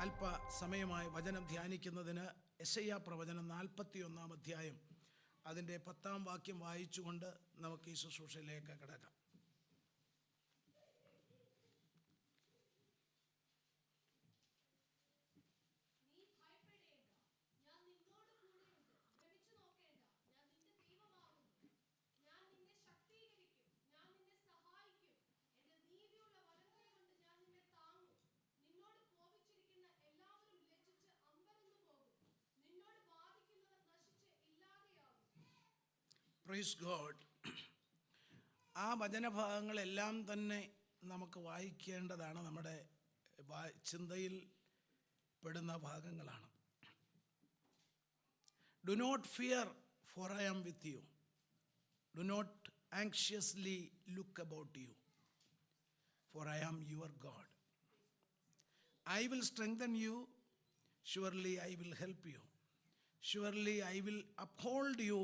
അല്പസമയമായി വചനം ധ്യാനിക്കുന്നതിന് യെശയ്യാ പ്രവചനം 41 അധ്യായം അതിൻ്റെ 10 വാക്യം വായിച്ചുകൊണ്ട് നമുക്ക് ഈ ശുശ്രൂഷയിലേക്ക് കടക്കാം. Praise God. ആ വചനഭാഗങ്ങളെല്ലാം തന്നെ നമുക്ക് വായിക്കേണ്ടതാണ്, നമ്മുടെ ചിന്തയിൽ പെടുന്ന ഭാഗങ്ങളാണ്. Do not fear for I am with you, do not anxiously look about you, for I am your God. I will strengthen you, surely I will help you, surely I will uphold you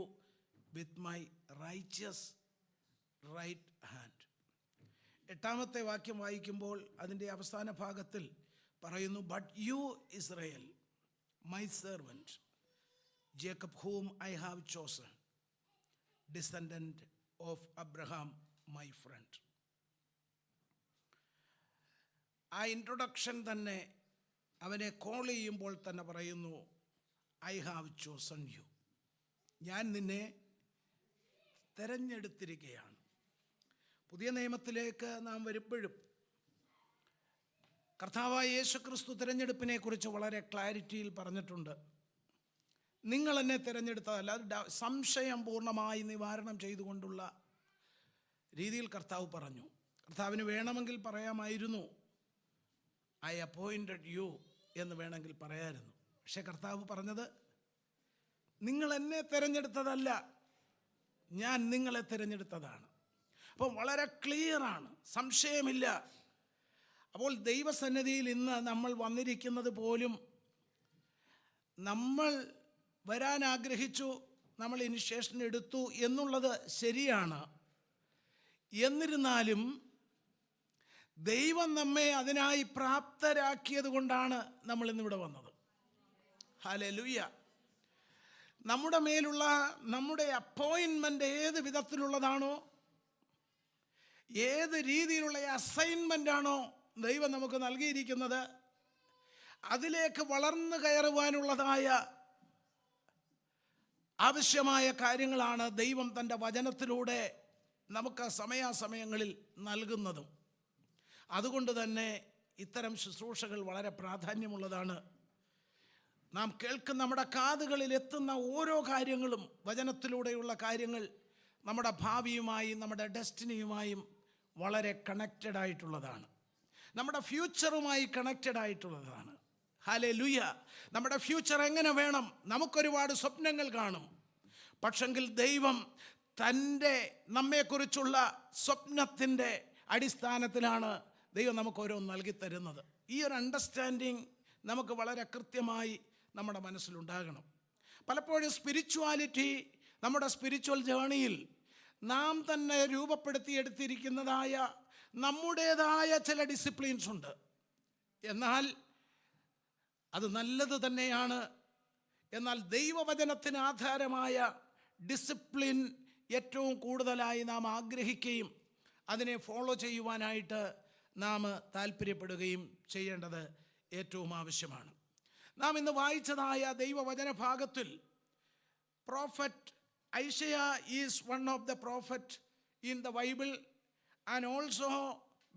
with my righteous right hand. 8ാമത്തെ വാക്യം വായിക്കുമ്പോൾ അതിൻ്റെ അവസാന ഭാഗത്തിൽ പറയുന്നു, but you Israel my servant, Jacob whom I have chosen, descendant of Abraham my friend. ആ introduction തന്നെ അവനെ കോൾ ചെയ്യുമ്പോൾ തന്നെ പറയുന്നു, ഐ ഹാവ് ചോസൺ യു, ഞാൻ നിന്നെ തെരഞ്ഞെടുത്തിരിക്കുകയാണ്. പുതിയ നിയമത്തിലേക്ക് നാം വരുമ്പോഴും കർത്താവായ യേശുക്രിസ്തു തിരഞ്ഞെടുപ്പിനെ കുറിച്ച് വളരെ ക്ലാരിറ്റിയിൽ പറഞ്ഞിട്ടുണ്ട്. നിങ്ങൾ എന്നെ തിരഞ്ഞെടുത്തതല്ല, അത് സംശയം പൂർണ്ണമായി നിവാരണം ചെയ്തുകൊണ്ടുള്ള രീതിയിൽ കർത്താവ് പറഞ്ഞു. കർത്താവിന് വേണമെങ്കിൽ പറയാമായിരുന്നു ഐ അപ്പോയിൻറ്റഡ് യു എന്ന് വേണമെങ്കിൽ പറയാമായിരുന്നു. പക്ഷേ കർത്താവ് പറഞ്ഞത് നിങ്ങൾ എന്നെ തിരഞ്ഞെടുത്തതല്ല, ഞാൻ നിങ്ങളെ തിരഞ്ഞെടുത്തതാണ്. അപ്പോൾ വളരെ ക്ലിയറാണ്, സംശയമില്ല. അപ്പോൾ ദൈവസന്നിധിയിൽ ഇന്ന് നമ്മൾ വന്നിരിക്കുന്നത് പോലും നമ്മൾ വരാൻ ആഗ്രഹിച്ചു, നമ്മൾ ഇനിഷ്യേഷൻ എടുത്തു എന്നുള്ളത് ശരിയാണ്. എന്നിരുന്നാലും ദൈവം നമ്മെ അതിനായി പ്രാപ്തരാക്കിയത് കൊണ്ടാണ് നമ്മൾ ഇന്നിവിടെ വന്നത്. ഹല്ലേലൂയ. നമ്മുടെ മേലുള്ള നമ്മുടെ അപ്പോയിൻമെൻ്റ് ഏത് വിധത്തിലുള്ളതാണോ, ഏത് രീതിയിലുള്ള അസൈൻമെൻ്റാണോ ദൈവം നമുക്ക് നൽകിയിരിക്കുന്നത്, അതിലേക്ക് വളർന്നു കയറുവാനുള്ളതായ ആവശ്യമായ കാര്യങ്ങളാണ് ദൈവം തൻ്റെ വചനത്തിലൂടെ നമുക്ക് സമയാസമയങ്ങളിൽ നൽകുന്നതും. അതുകൊണ്ട് തന്നെ ഇത്തരം ശുശ്രൂഷകൾ വളരെ പ്രാധാന്യമുള്ളതാണ്. നാം കേൾക്കുന്ന, നമ്മുടെ കാതുകളിൽ എത്തുന്ന ഓരോ കാര്യങ്ങളും, വചനത്തിലൂടെയുള്ള കാര്യങ്ങൾ നമ്മുടെ ഭാവിയുമായും നമ്മുടെ ഡെസ്റ്റിനിയുമായും വളരെ കണക്റ്റഡ് ആയിട്ടുള്ളതാണ്, നമ്മുടെ ഫ്യൂച്ചറുമായി കണക്റ്റഡ് ആയിട്ടുള്ളതാണ്. ഹല്ലേലൂയ. നമ്മുടെ ഫ്യൂച്ചർ എങ്ങനെ വേണം? നമുക്കൊരുപാട് സ്വപ്നങ്ങൾ കാണും, പക്ഷെങ്കിൽ ദൈവം തൻ്റെ നമ്മെക്കുറിച്ചുള്ള സ്വപ്നത്തിൻ്റെ അടിസ്ഥാനത്തിലാണ് ദൈവം നമുക്ക് ഓരോന്ന് നൽകി തരുന്നത്. ഈ ഒരു അണ്ടർസ്റ്റാൻഡിങ് നമുക്ക് വളരെ കൃത്യമായി നമ്മുടെ മനസ്സിലുണ്ടാകണം. പലപ്പോഴും സ്പിരിച്വാലിറ്റി, നമ്മുടെ സ്പിരിച്വൽ ജേണിയിൽ നാം തന്നെ രൂപപ്പെടുത്തിയെടുത്തിരിക്കുന്നതായ നമ്മുടേതായ ചില ഡിസിപ്ലിൻസ് ഉണ്ട്. എന്നാൽ അത് നല്ലത് തന്നെയാണ്. എന്നാൽ ദൈവവചനത്തിന് ആധാരമായ ഡിസിപ്ലിൻ ഏറ്റവും കൂടുതലായി നാം ആഗ്രഹിക്കുകയും അതിനെ ഫോളോ ചെയ്യുവാനായിട്ട് നാം താല്പര്യപ്പെടുകയും ചെയ്യേണ്ടത് ഏറ്റവും ആവശ്യമാണ്. നാം ഇന്ന് വായിച്ചതായ ദൈവവചന ഭാഗത്തിൽ prophet Isaiah is one of the prophet in the Bible and also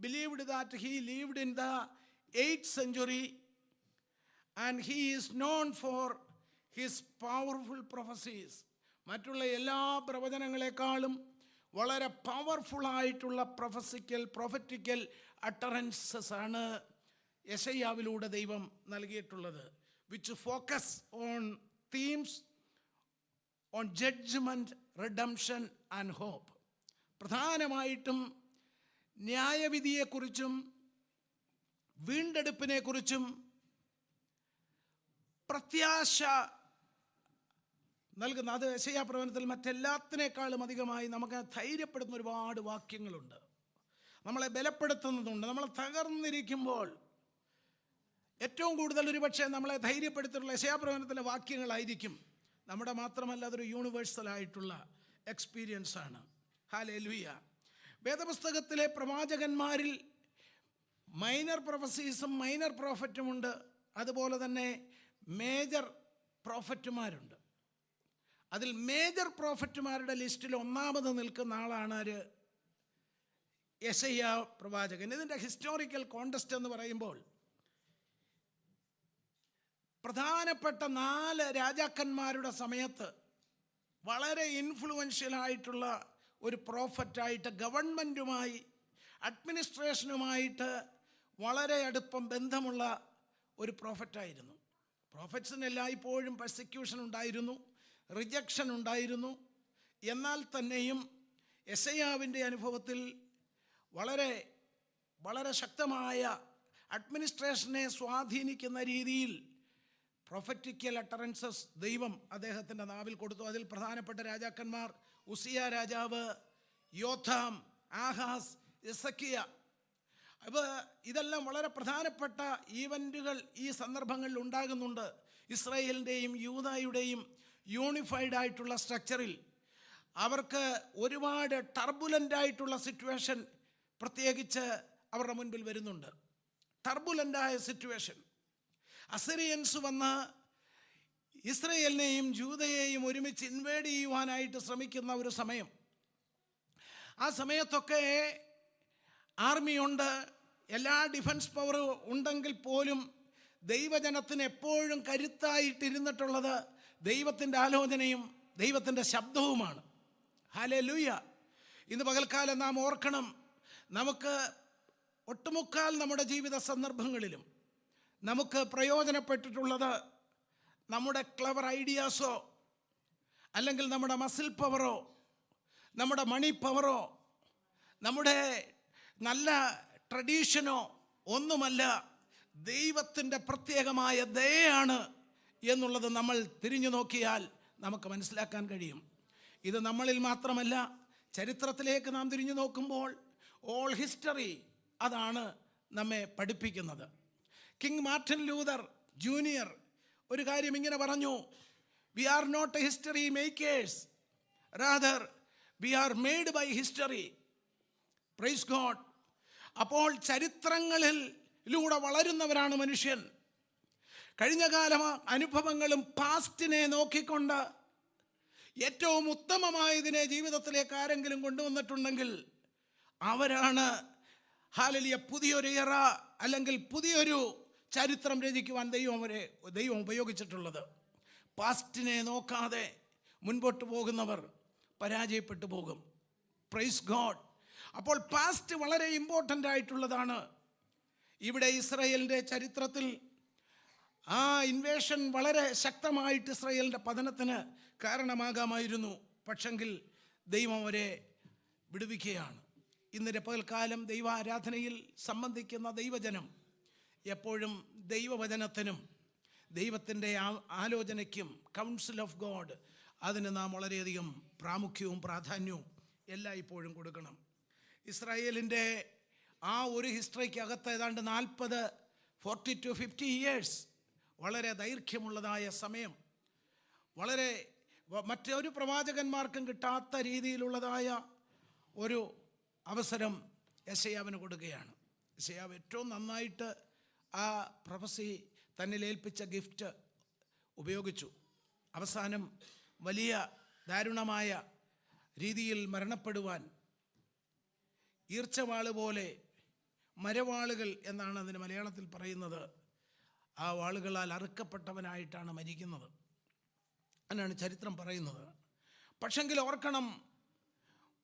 believed that he lived in the 8th century and he is known for his powerful prophecies. മറ്റുള്ള എല്ലാ പ്രവചനങ്ങളെക്കാളും വളരെ പവർഫുള്ളായിട്ടുള്ള പ്രൊഫറ്റിക്കൽ അട്ടറൻസസ് ആണ് യെശയ്യാവിലൂടെ ദൈവം നൽകിയിട്ടുള്ളത്, which focus on themes on judgment, redemption and hope. പ്രധാനമായിട്ടും ന്യായവിധിയെക്കുറിച്ചും വീണ്ടെടുപ്പിനെക്കുറിച്ചും പ്രത്യാശ നൽകുന്ന, അത് യെശയ്യാ പ്രവചനത്തിൽ മറ്റെല്ലാത്തിനേക്കാളും അധികമായി നമുക്ക് ധൈര്യപ്പെടുന്ന ഒരുപാട് വാക്യങ്ങളുണ്ട്, നമ്മളെ ബലപ്പെടുത്തുന്നതുണ്ട്. നമ്മൾ തകർന്നിരിക്കുമ്പോൾ ഏറ്റവും കൂടുതൽ ഒരു പക്ഷേ നമ്മളെ ധൈര്യപ്പെടുത്തിയിട്ടുള്ള യെശയ്യാപ്രവചനത്തിലെ വാക്യങ്ങളായിരിക്കും. നമ്മുടെ മാത്രമല്ല, അതൊരു യൂണിവേഴ്സലായിട്ടുള്ള എക്സ്പീരിയൻസ് ആണ്. ഹല്ലേലൂയ. വേദപുസ്തകത്തിലെ പ്രവാചകന്മാരിൽ മൈനർ പ്രൊഫസീസും മൈനർ പ്രോഫറ്റുമുണ്ട്. അതുപോലെ തന്നെ മേജർ പ്രോഫറ്റുമാരുണ്ട്. അതിൽ മേജർ പ്രോഫറ്റുമാരുടെ ലിസ്റ്റിൽ ഒന്നാമത് നിൽക്കുന്ന ആളാണ് യെശയ്യാ പ്രവാചകൻ. ഇതിൻ്റെ ഹിസ്റ്റോറിക്കൽ കോണ്ടസ്റ്റ് എന്ന് പറയുമ്പോൾ പ്രധാനപ്പെട്ട 4 രാജാക്കന്മാരുടെ സമയത്ത് വളരെ ഇൻഫ്ലുവൻഷ്യലായിട്ടുള്ള ഒരു പ്രോഫറ്റായിട്ട്, ഗവൺമെൻറ്റുമായി അഡ്മിനിസ്ട്രേഷനുമായിട്ട് വളരെ അടുപ്പം ബന്ധമുള്ള ഒരു പ്രോഫറ്റായിരുന്നു. പ്രോഫറ്റ്സിന് എല്ലായ്പ്പോഴും പെർസിക്യൂഷൻ ഉണ്ടായിരുന്നു, റിജക്ഷൻ ഉണ്ടായിരുന്നു. എന്നാൽ തന്നെയും യെശയ്യാവിൻ്റെ അനുഭവത്തിൽ വളരെ വളരെ ശക്തമായ അഡ്മിനിസ്ട്രേഷനെ സ്വാധീനിക്കുന്ന രീതിയിൽ പ്രൊഫറ്റിക്കൽ അട്ടറൻസസ് ദൈവം അദ്ദേഹത്തിൻ്റെ നാവിൽ കൊടുത്തു. അതിൽ പ്രധാനപ്പെട്ട രാജാക്കന്മാർ ഉസിയ രാജാവ്, യോഥാം, ആഹാസ്, എസക്കിയ. അപ്പോൾ ഇതെല്ലാം വളരെ പ്രധാനപ്പെട്ട ഈവൻറ്റുകൾ ഈ സന്ദർഭങ്ങളിൽ ഉണ്ടാകുന്നുണ്ട്. ഇസ്രായേലിൻ്റെയും യൂദായുടെയും യൂണിഫൈഡ് ആയിട്ടുള്ള സ്ട്രക്ചറിൽ അവർക്ക് ഒരുപാട് ടർബുലൻ്റായിട്ടുള്ള സിറ്റുവേഷൻ പ്രത്യേകിച്ച് അവരുടെ മുൻപിൽ വരുന്നുണ്ട്. ടർബുലൻ്റായ സിറ്റുവേഷൻ. അസിറിയൻസ് വന്ന് ഇസ്രയേലിനെയും ജൂദയെയും ഒരുമിച്ച് ഇൻവേഡ് ചെയ്യുവാനായിട്ട് ശ്രമിക്കുന്ന ഒരു സമയം. ആ സമയത്തൊക്കെ ആർമിയുണ്ട്, എല്ലാ ഡിഫൻസ് പവർ ഉണ്ടെങ്കിൽ പോലും ദൈവജനത്തിന് എപ്പോഴും കരുത്തായിട്ടിരുന്നിട്ടുള്ളത് ദൈവത്തിൻ്റെ ആലോചനയും ദൈവത്തിൻ്റെ ശബ്ദവുമാണ്. ഹല്ലേലൂയ. ഇന്ന് പകൽക്കാലം നാം ഓർക്കണം, നമുക്ക് ഒട്ടുമുക്കാൽ നമ്മുടെ ജീവിത സന്ദർഭങ്ങളിലും നമുക്ക് പ്രയോജനപ്പെട്ടിട്ടുള്ളത് നമ്മുടെ ക്ലവർ ഐഡിയാസോ അല്ലെങ്കിൽ നമ്മുടെ മസിൽ പവറോ നമ്മുടെ മണി പവറോ നമ്മുടെ നല്ല ട്രഡീഷനോ ഒന്നുമല്ല, ദൈവത്തിൻ്റെ പ്രത്യേകമായ ദയയാണ് എന്നുള്ളത് നമ്മൾ തിരിഞ്ഞു നോക്കിയാൽ നമുക്ക് മനസ്സിലാക്കാൻ കഴിയും. ഇത് നമ്മളിൽ മാത്രമല്ല, ചരിത്രത്തിലേക്ക് നാം തിരിഞ്ഞു നോക്കുമ്പോൾ ഓൾ ഹിസ്റ്ററി അതാണ് നമ്മെ പഠിപ്പിക്കുന്നത്. കിങ് മാർട്ടിൻ ലൂതർ ജൂനിയർ ഒരു കാര്യം ഇങ്ങനെ പറഞ്ഞു: we are not a history makers, rather we are made by history. Praise God. അപ്പോൾ ചരിത്രങ്ങളിലൂടെ വളരുന്നവരാണ് മനുഷ്യൻ. കഴിഞ്ഞകാല അനുഭവങ്ങളും പാസ്റ്റിനെ നോക്കിക്കൊണ്ട് ഏറ്റവും ഉത്തമമായതിനെ ജീവിതത്തിലേക്ക് ആരെങ്കിലും കൊണ്ടുവന്നിട്ടുണ്ടെങ്കിൽ അവരാണ് ഹല്ലേലൂയ പുതിയൊരു എറ അല്ലെങ്കിൽ പുതിയൊരു ചരിത്രം രചിക്കുവാൻ ദൈവം ഉപയോഗിച്ചിട്ടുള്ളത്. പാസ്റ്റിനെ നോക്കാതെ മുൻപോട്ട് പോകുന്നവർ പരാജയപ്പെട്ടു പോകും. Price God. അപ്പോൾ പാസ്റ്റ് വളരെ ഇമ്പോർട്ടൻ്റ് ആയിട്ടുള്ളതാണ്. ഇവിടെ ഇസ്രായേലിൻ്റെ ചരിത്രത്തിൽ ആ ഇൻവേഷൻ വളരെ ശക്തമായിട്ട് ഇസ്രായേലിൻ്റെ പതനത്തിന് കാരണമാകാമായിരുന്നു. പക്ഷെങ്കിൽ ദൈവം അവരെ വിടുവിക്കുകയാണ്. ഇന്നലെ പകൽക്കാലം ദൈവാരാധനയിൽ സംബന്ധിക്കുന്ന ദൈവജനം എപ്പോഴും ദൈവവചനത്തിനും ദൈവത്തിൻ്റെ ആലോചനയ്ക്കും കൗൺസിൽ ഓഫ് ഗോഡ് അതിന് നാം വളരെയധികം പ്രാമുഖ്യവും പ്രാധാന്യവും എല്ലാം ഇപ്പോഴും കൊടുക്കണം. ഇസ്രായേലിൻ്റെ ആ ഒരു ഹിസ്റ്ററിക്കകത്ത് ഏതാണ്ട് 40 to 50 ഇയേഴ്സ് വളരെ ദൈർഘ്യമുള്ളതായ സമയം, വളരെ മറ്റൊരു പ്രവാചകന്മാർക്കും കിട്ടാത്ത രീതിയിലുള്ളതായ ഒരു അവസരം യെശയ്യാവിന് കൊടുക്കുകയാണ്. യെശയ്യാവ് ഏറ്റവും നന്നായിട്ട് ആ പ്രൊഫസി തന്നിലേൽപ്പിച്ച ഗിഫ്റ്റ് ഉപയോഗിച്ചു. അവസാനം വലിയ ദാരുണമായ രീതിയിൽ മരണപ്പെടുവാൻ ഈർച്ചവാള് പോലെ മരവാളുകൾ എന്നാണ് അതിന് മലയാളത്തിൽ പറയുന്നത്. ആ വാളുകളാൽ അറുക്കപ്പെട്ടവനായിട്ടാണ് മരിക്കുന്നത് എന്നാണ് ചരിത്രം പറയുന്നത്. പക്ഷെങ്കിൽ ഓർക്കണം,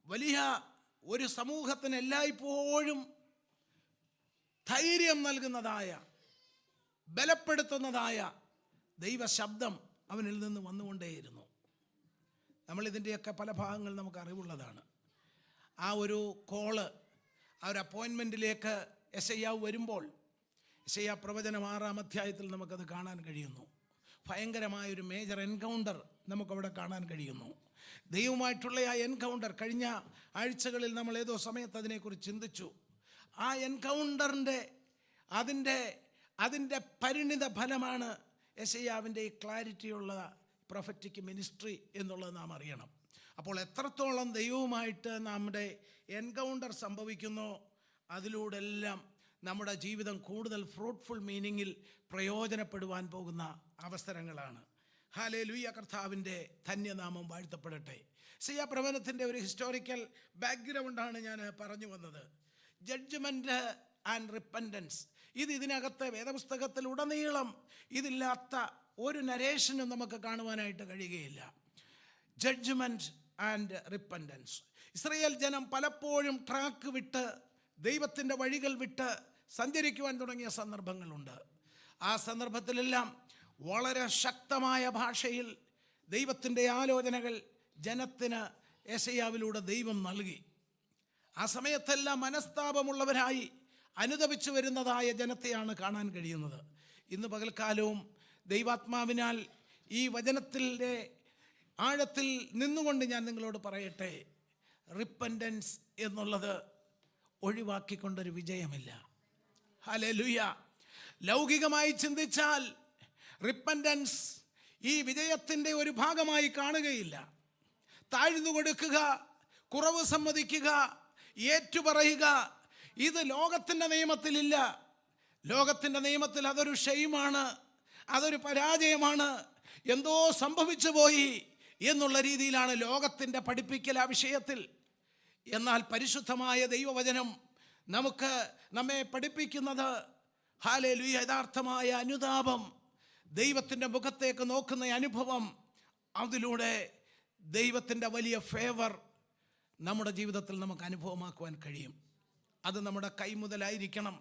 വലിയ ഒരു സമൂഹത്തിന് എല്ലായ്പ്പോഴും ധൈര്യം നൽകുന്നതായ ബലപ്പെടുത്തുന്നതായ ദൈവശബ്ദം അവനിൽ നിന്ന് വന്നുകൊണ്ടേയിരുന്നു. നമ്മളിതിൻ്റെയൊക്കെ പല ഭാഗങ്ങൾ നമുക്ക് അറിവുള്ളതാണ്. ആ ഒരു കോള്, ആ ഒരു അപ്പോയിൻമെൻറ്റിലേക്ക് യെശയ്യാവ് വരുമ്പോൾ യെശയ്യാ പ്രവചനം 6-ാം അധ്യായത്തിൽ നമുക്കത് കാണാൻ കഴിയുന്നു. ഭയങ്കരമായൊരു മേജർ എൻകൗണ്ടർ നമുക്കവിടെ കാണാൻ കഴിയുന്നു. ദൈവമായിട്ടുള്ള ആ എൻകൗണ്ടർ കഴിഞ്ഞ ആഴ്ചകളിൽ നമ്മൾ ഏതോ സമയത്ത് അതിനെക്കുറിച്ച് ചിന്തിച്ചു. ആ എൻകൗണ്ടറിൻ്റെ അതിൻ്റെ അതിൻ്റെ പരിണിത ഫലമാണ് യെശയ്യാവിൻ്റെ ഈ ക്ലാരിറ്റിയുള്ള പ്രൊഫറ്റിക് മിനിസ്ട്രി എന്നുള്ളത് നാം അറിയണം. അപ്പോൾ എത്രത്തോളം ദൈവവുമായിട്ട് നമ്മുടെ എൻകൗണ്ടർ സംഭവിക്കുന്നോ അതിലൂടെ എല്ലാം നമ്മുടെ ജീവിതം കൂടുതൽ ഫ്രൂട്ട്ഫുൾ മീനിങ്ങിൽ പ്രയോജനപ്പെടുവാൻ പോകുന്ന അവസരങ്ങളാണ്. ഹല്ലേലൂയ, കർത്താവിൻ്റെ ധന്യനാമം വാഴ്ത്തപ്പെടട്ടെ. യെശയ്യാ പ്രവചനത്തിൻ്റെ ഒരു ഹിസ്റ്റോറിക്കൽ ബാക്ക്ഗ്രൗണ്ടാണ് ഞാൻ പറഞ്ഞു വന്നത്. ജഡ്ജ്മെൻറ്റ് ആൻഡ് റിപ്പൻറ്റൻസ്, ഇതിനകത്ത് വേദപുസ്തകത്തിൽ ഉടനീളം ഇതില്ലാത്ത ഒരു നരേഷനും നമുക്ക് കാണുവാനായിട്ട് കഴിയുകയില്ല. Judgement and repentance. ഇസ്രായേൽ ജനം പലപ്പോഴും ട്രാക്ക് വിട്ട് ദൈവത്തിൻ്റെ വഴികൾ വിട്ട് സഞ്ചരിക്കുവാൻ തുടങ്ങിയ സന്ദർഭങ്ങളുണ്ട്. ആ സന്ദർഭത്തിലെല്ലാം വളരെ ശക്തമായ ഭാഷയിൽ ദൈവത്തിൻ്റെ ആലോചനകൾ ജനത്തിന് യെശയ്യാവിലൂടെ ദൈവം നൽകി. ആ സമയത്തെല്ലാം മനസ്താപമുള്ളവരായി അനുതപിച്ചു വരുന്നതായ ജനത്തെയാണ് കാണാൻ കഴിയുന്നത്. ഇന്ന് പകൽക്കാലവും ദൈവാത്മാവിനാൽ ഈ വചനത്തിൻ്റെ ആഴത്തിൽ നിന്നുകൊണ്ട് ഞാൻ നിങ്ങളോട് പറയട്ടെ, റിപ്പൻറ്റൻസ് എന്നുള്ളത് ഒഴിവാക്കിക്കൊണ്ടൊരു വിജയമില്ല. ഹല്ലേലൂയ. ലൗകികമായി ചിന്തിച്ചാൽ റിപ്പൻറ്റൻസ് ഈ വിജയത്തിൻ്റെ ഒരു ഭാഗമായി കാണുകയില്ല. താഴ്ന്നു കൊടുക്കുക, കുറവ് സമ്മതിക്കുക, ഏറ്റുപറയുക, ഇത് ലോകത്തിൻ്റെ നിയമത്തിലില്ല. ലോകത്തിൻ്റെ നിയമത്തിൽ അതൊരു ഷെയിമാണ്, അതൊരു പരാജയമാണ്, എന്തോ സംഭവിച്ചു പോയി എന്നുള്ള രീതിയിലാണ് ലോകത്തിൻ്റെ പഠിപ്പിക്കൽ ആ വിഷയത്തിൽ. എന്നാൽ പരിശുദ്ധമായ ദൈവവചനം നമ്മെ പഠിപ്പിക്കുന്നത് ഹല്ലേലൂയ, യഥാർത്ഥമായ അനുതാപം, ദൈവത്തിൻ്റെ മുഖത്തേക്ക് നോക്കുന്ന അനുഭവം, അതിലൂടെ ദൈവത്തിൻ്റെ വലിയ ഫേവർ നമ്മുടെ ജീവിതത്തിൽ നമുക്ക് അനുഭവമാക്കുവാൻ കഴിയും. അത് നമ്മുടെ കൈമുതലായിരിക്കണം.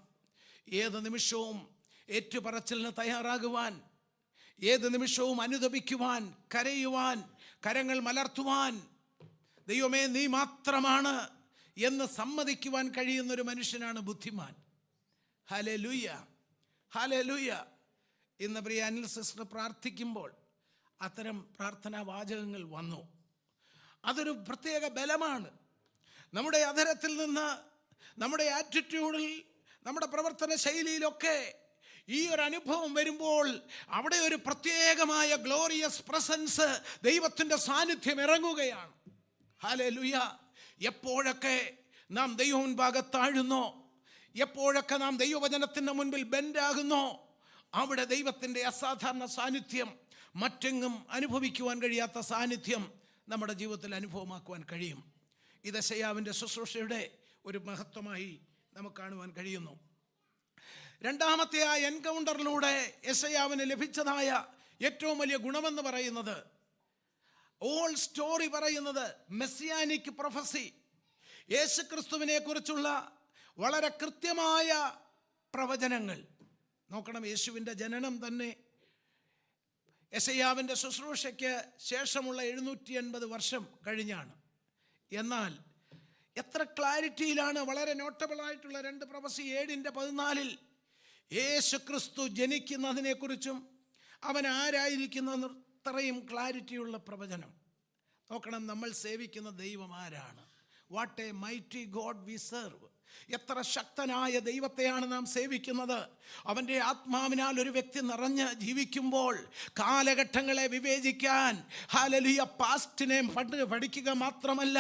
ഏത് നിമിഷവും ഏറ്റുപറച്ചിലിന് തയ്യാറാകുവാൻ, ഏത് നിമിഷവും അനുതപിക്കുവാൻ, കരയുവാൻ, കരങ്ങൾ മലർത്തുവാൻ, ദൈവമേ നീ മാത്രമാണ് എന്ന് സമ്മതിക്കുവാൻ കഴിയുന്നൊരു മനുഷ്യനാണ് ബുദ്ധിമാൻ. Hallelujah, hallelujah. ഇന്ന് പ്രിയ അനിൽ സിസ്റ്റർ പ്രാർത്ഥിക്കുമ്പോൾ അത്തരം പ്രാർത്ഥനാ വാചകങ്ങൾ വന്നു. അതൊരു പ്രത്യേക ബലമാണ്. നമ്മുടെ അധരത്തിൽ നിന്ന്, നമ്മുടെ ആറ്റിറ്റ്യൂഡിൽ, നമ്മുടെ പ്രവർത്തന ശൈലിയിലൊക്കെ ഈ ഒരു അനുഭവം വരുമ്പോൾ അവിടെ ഒരു പ്രത്യേകമായ ഗ്ലോറിയസ് പ്രസൻസ്, ദൈവത്തിൻ്റെ സാന്നിധ്യം ഇറങ്ങുകയാണ്. ഹല്ലേലൂയ. എപ്പോഴൊക്കെ നാം ദൈവമുൻപാകെ താഴുന്നോ, എപ്പോഴൊക്കെ നാം ദൈവവചനത്തിൻ്റെ മുൻപിൽ ബെൻഡാകുന്നോ, അവിടെ ദൈവത്തിൻ്റെ അസാധാരണ സാന്നിധ്യം, മറ്റെങ്ങും അനുഭവിക്കുവാൻ കഴിയാത്ത സാന്നിധ്യം നമ്മുടെ ജീവിതത്തിൽ അനുഭവമാക്കുവാൻ കഴിയും. ഇത് യെശയ്യാവിൻ്റെ ശുശ്രൂഷയുടെ ഒരു മഹത്വമായി നമുക്ക് കാണുവാൻ കഴിയുന്നു. രണ്ടാമത്തെ ആ എൻകൗണ്ടറിലൂടെ യെശയ്യാവിന് ലഭിച്ചതായ ഏറ്റവും വലിയ ഗുണമെന്ന് പറയുന്നത്, ഓൾ സ്റ്റോറി പറയുന്നത് മെസ്സിയാനിക് പ്രൊഫസി, യേശുക്രിസ്തുവിനെ കുറിച്ചുള്ള വളരെ കൃത്യമായ പ്രവചനങ്ങൾ. നോക്കണം, യേശുവിൻ്റെ ജനനം തന്നെ യെശയ്യാവിൻ്റെ ശുശ്രൂഷയ്ക്ക് ശേഷമുള്ള 780 വർഷം കഴിഞ്ഞാണ്. എന്നാൽ എത്ര ക്ലാരിറ്റിയിലാണ്, വളരെ നോട്ടബിളായിട്ടുള്ള 2 പ്രൊഫസി 7:14 യേശുക്രിസ്തു ജനിക്കുന്നതിനെക്കുറിച്ചും അവൻ ആരായിരിക്കുന്നതെന്ന് അത്രയും ക്ലാരിറ്റിയുള്ള പ്രവചനം. നോക്കണം, നമ്മൾ സേവിക്കുന്ന ദൈവം ആരാണ്? What A mighty God V serve. എത്ര ശക്തനായ ദൈവത്തെയാണ് നാം സേവിക്കുന്നത്. അവൻ്റെ ആത്മാവിനാൽ ഒരു വ്യക്തി നിറഞ്ഞ് ജീവിക്കുമ്പോൾ കാലഘട്ടങ്ങളെ വിവേചിക്കാൻ, ഹല്ലേലൂയ, പാസ്റ്റിനെ പഠിക്കുക മാത്രമല്ല,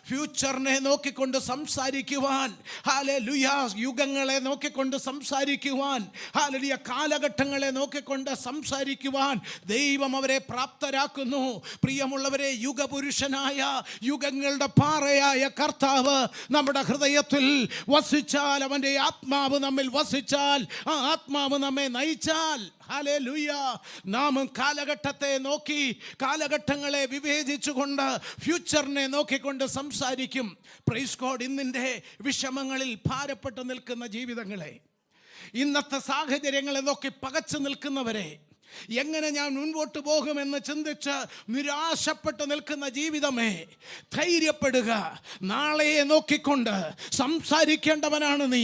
ഫ്യൂച്ചറിനെ നോക്കിക്കൊണ്ട് സംസാരിക്കുവാൻ, ഹല്ലേലൂയ, യുഗങ്ങളെ നോക്കിക്കൊണ്ട് സംസാരിക്കുവാൻ, ഹല്ലേലൂയ, കാലഘട്ടങ്ങളെ നോക്കിക്കൊണ്ട് സംസാരിക്കുവാൻ ദൈവം അവരെ പ്രാപ്തരാക്കുന്നു. പ്രിയമുള്ളവരെ, യുഗപുരുഷനായ, യുഗങ്ങളുടെ പാറയായ കർത്താവ് നമ്മുടെ ഹൃദയത്തിൽ വസിച്ചാൽ, അവൻ്റെ ആത്മാവ് നമ്മിൽ വസിച്ചാൽ, ആ ആത്മാവ് നമ്മെ നയിച്ചാൽ, ഹല്ലേലൂയ, നാം കാലഘട്ടത്തെ നോക്കി, കാലഘട്ടങ്ങളെ വിവേചിച്ചുകൊണ്ട്, ഫ്യൂച്ചറിനെ നോക്കിക്കൊണ്ട് സംസാരിക്കും. Praise God. ഇന്നിൻ്റെ വിഷമങ്ങളിൽ ഭാരപ്പെട്ട് നിൽക്കുന്ന ജീവിതങ്ങളെ, ഇന്നത്തെ സാഹചര്യങ്ങളെ നോക്കി പകച്ചു നിൽക്കുന്നവരെ, എങ്ങനെ ഞാൻ മുൻപോട്ട് പോകുമെന്ന് ചിന്തിച്ച് നിരാശപ്പെട്ട് നിൽക്കുന്ന ജീവിതമേ, ധൈര്യപ്പെടുക. നാളെയെ നോക്കിക്കൊണ്ട് സംസാരിക്കേണ്ടവനാണ് നീ.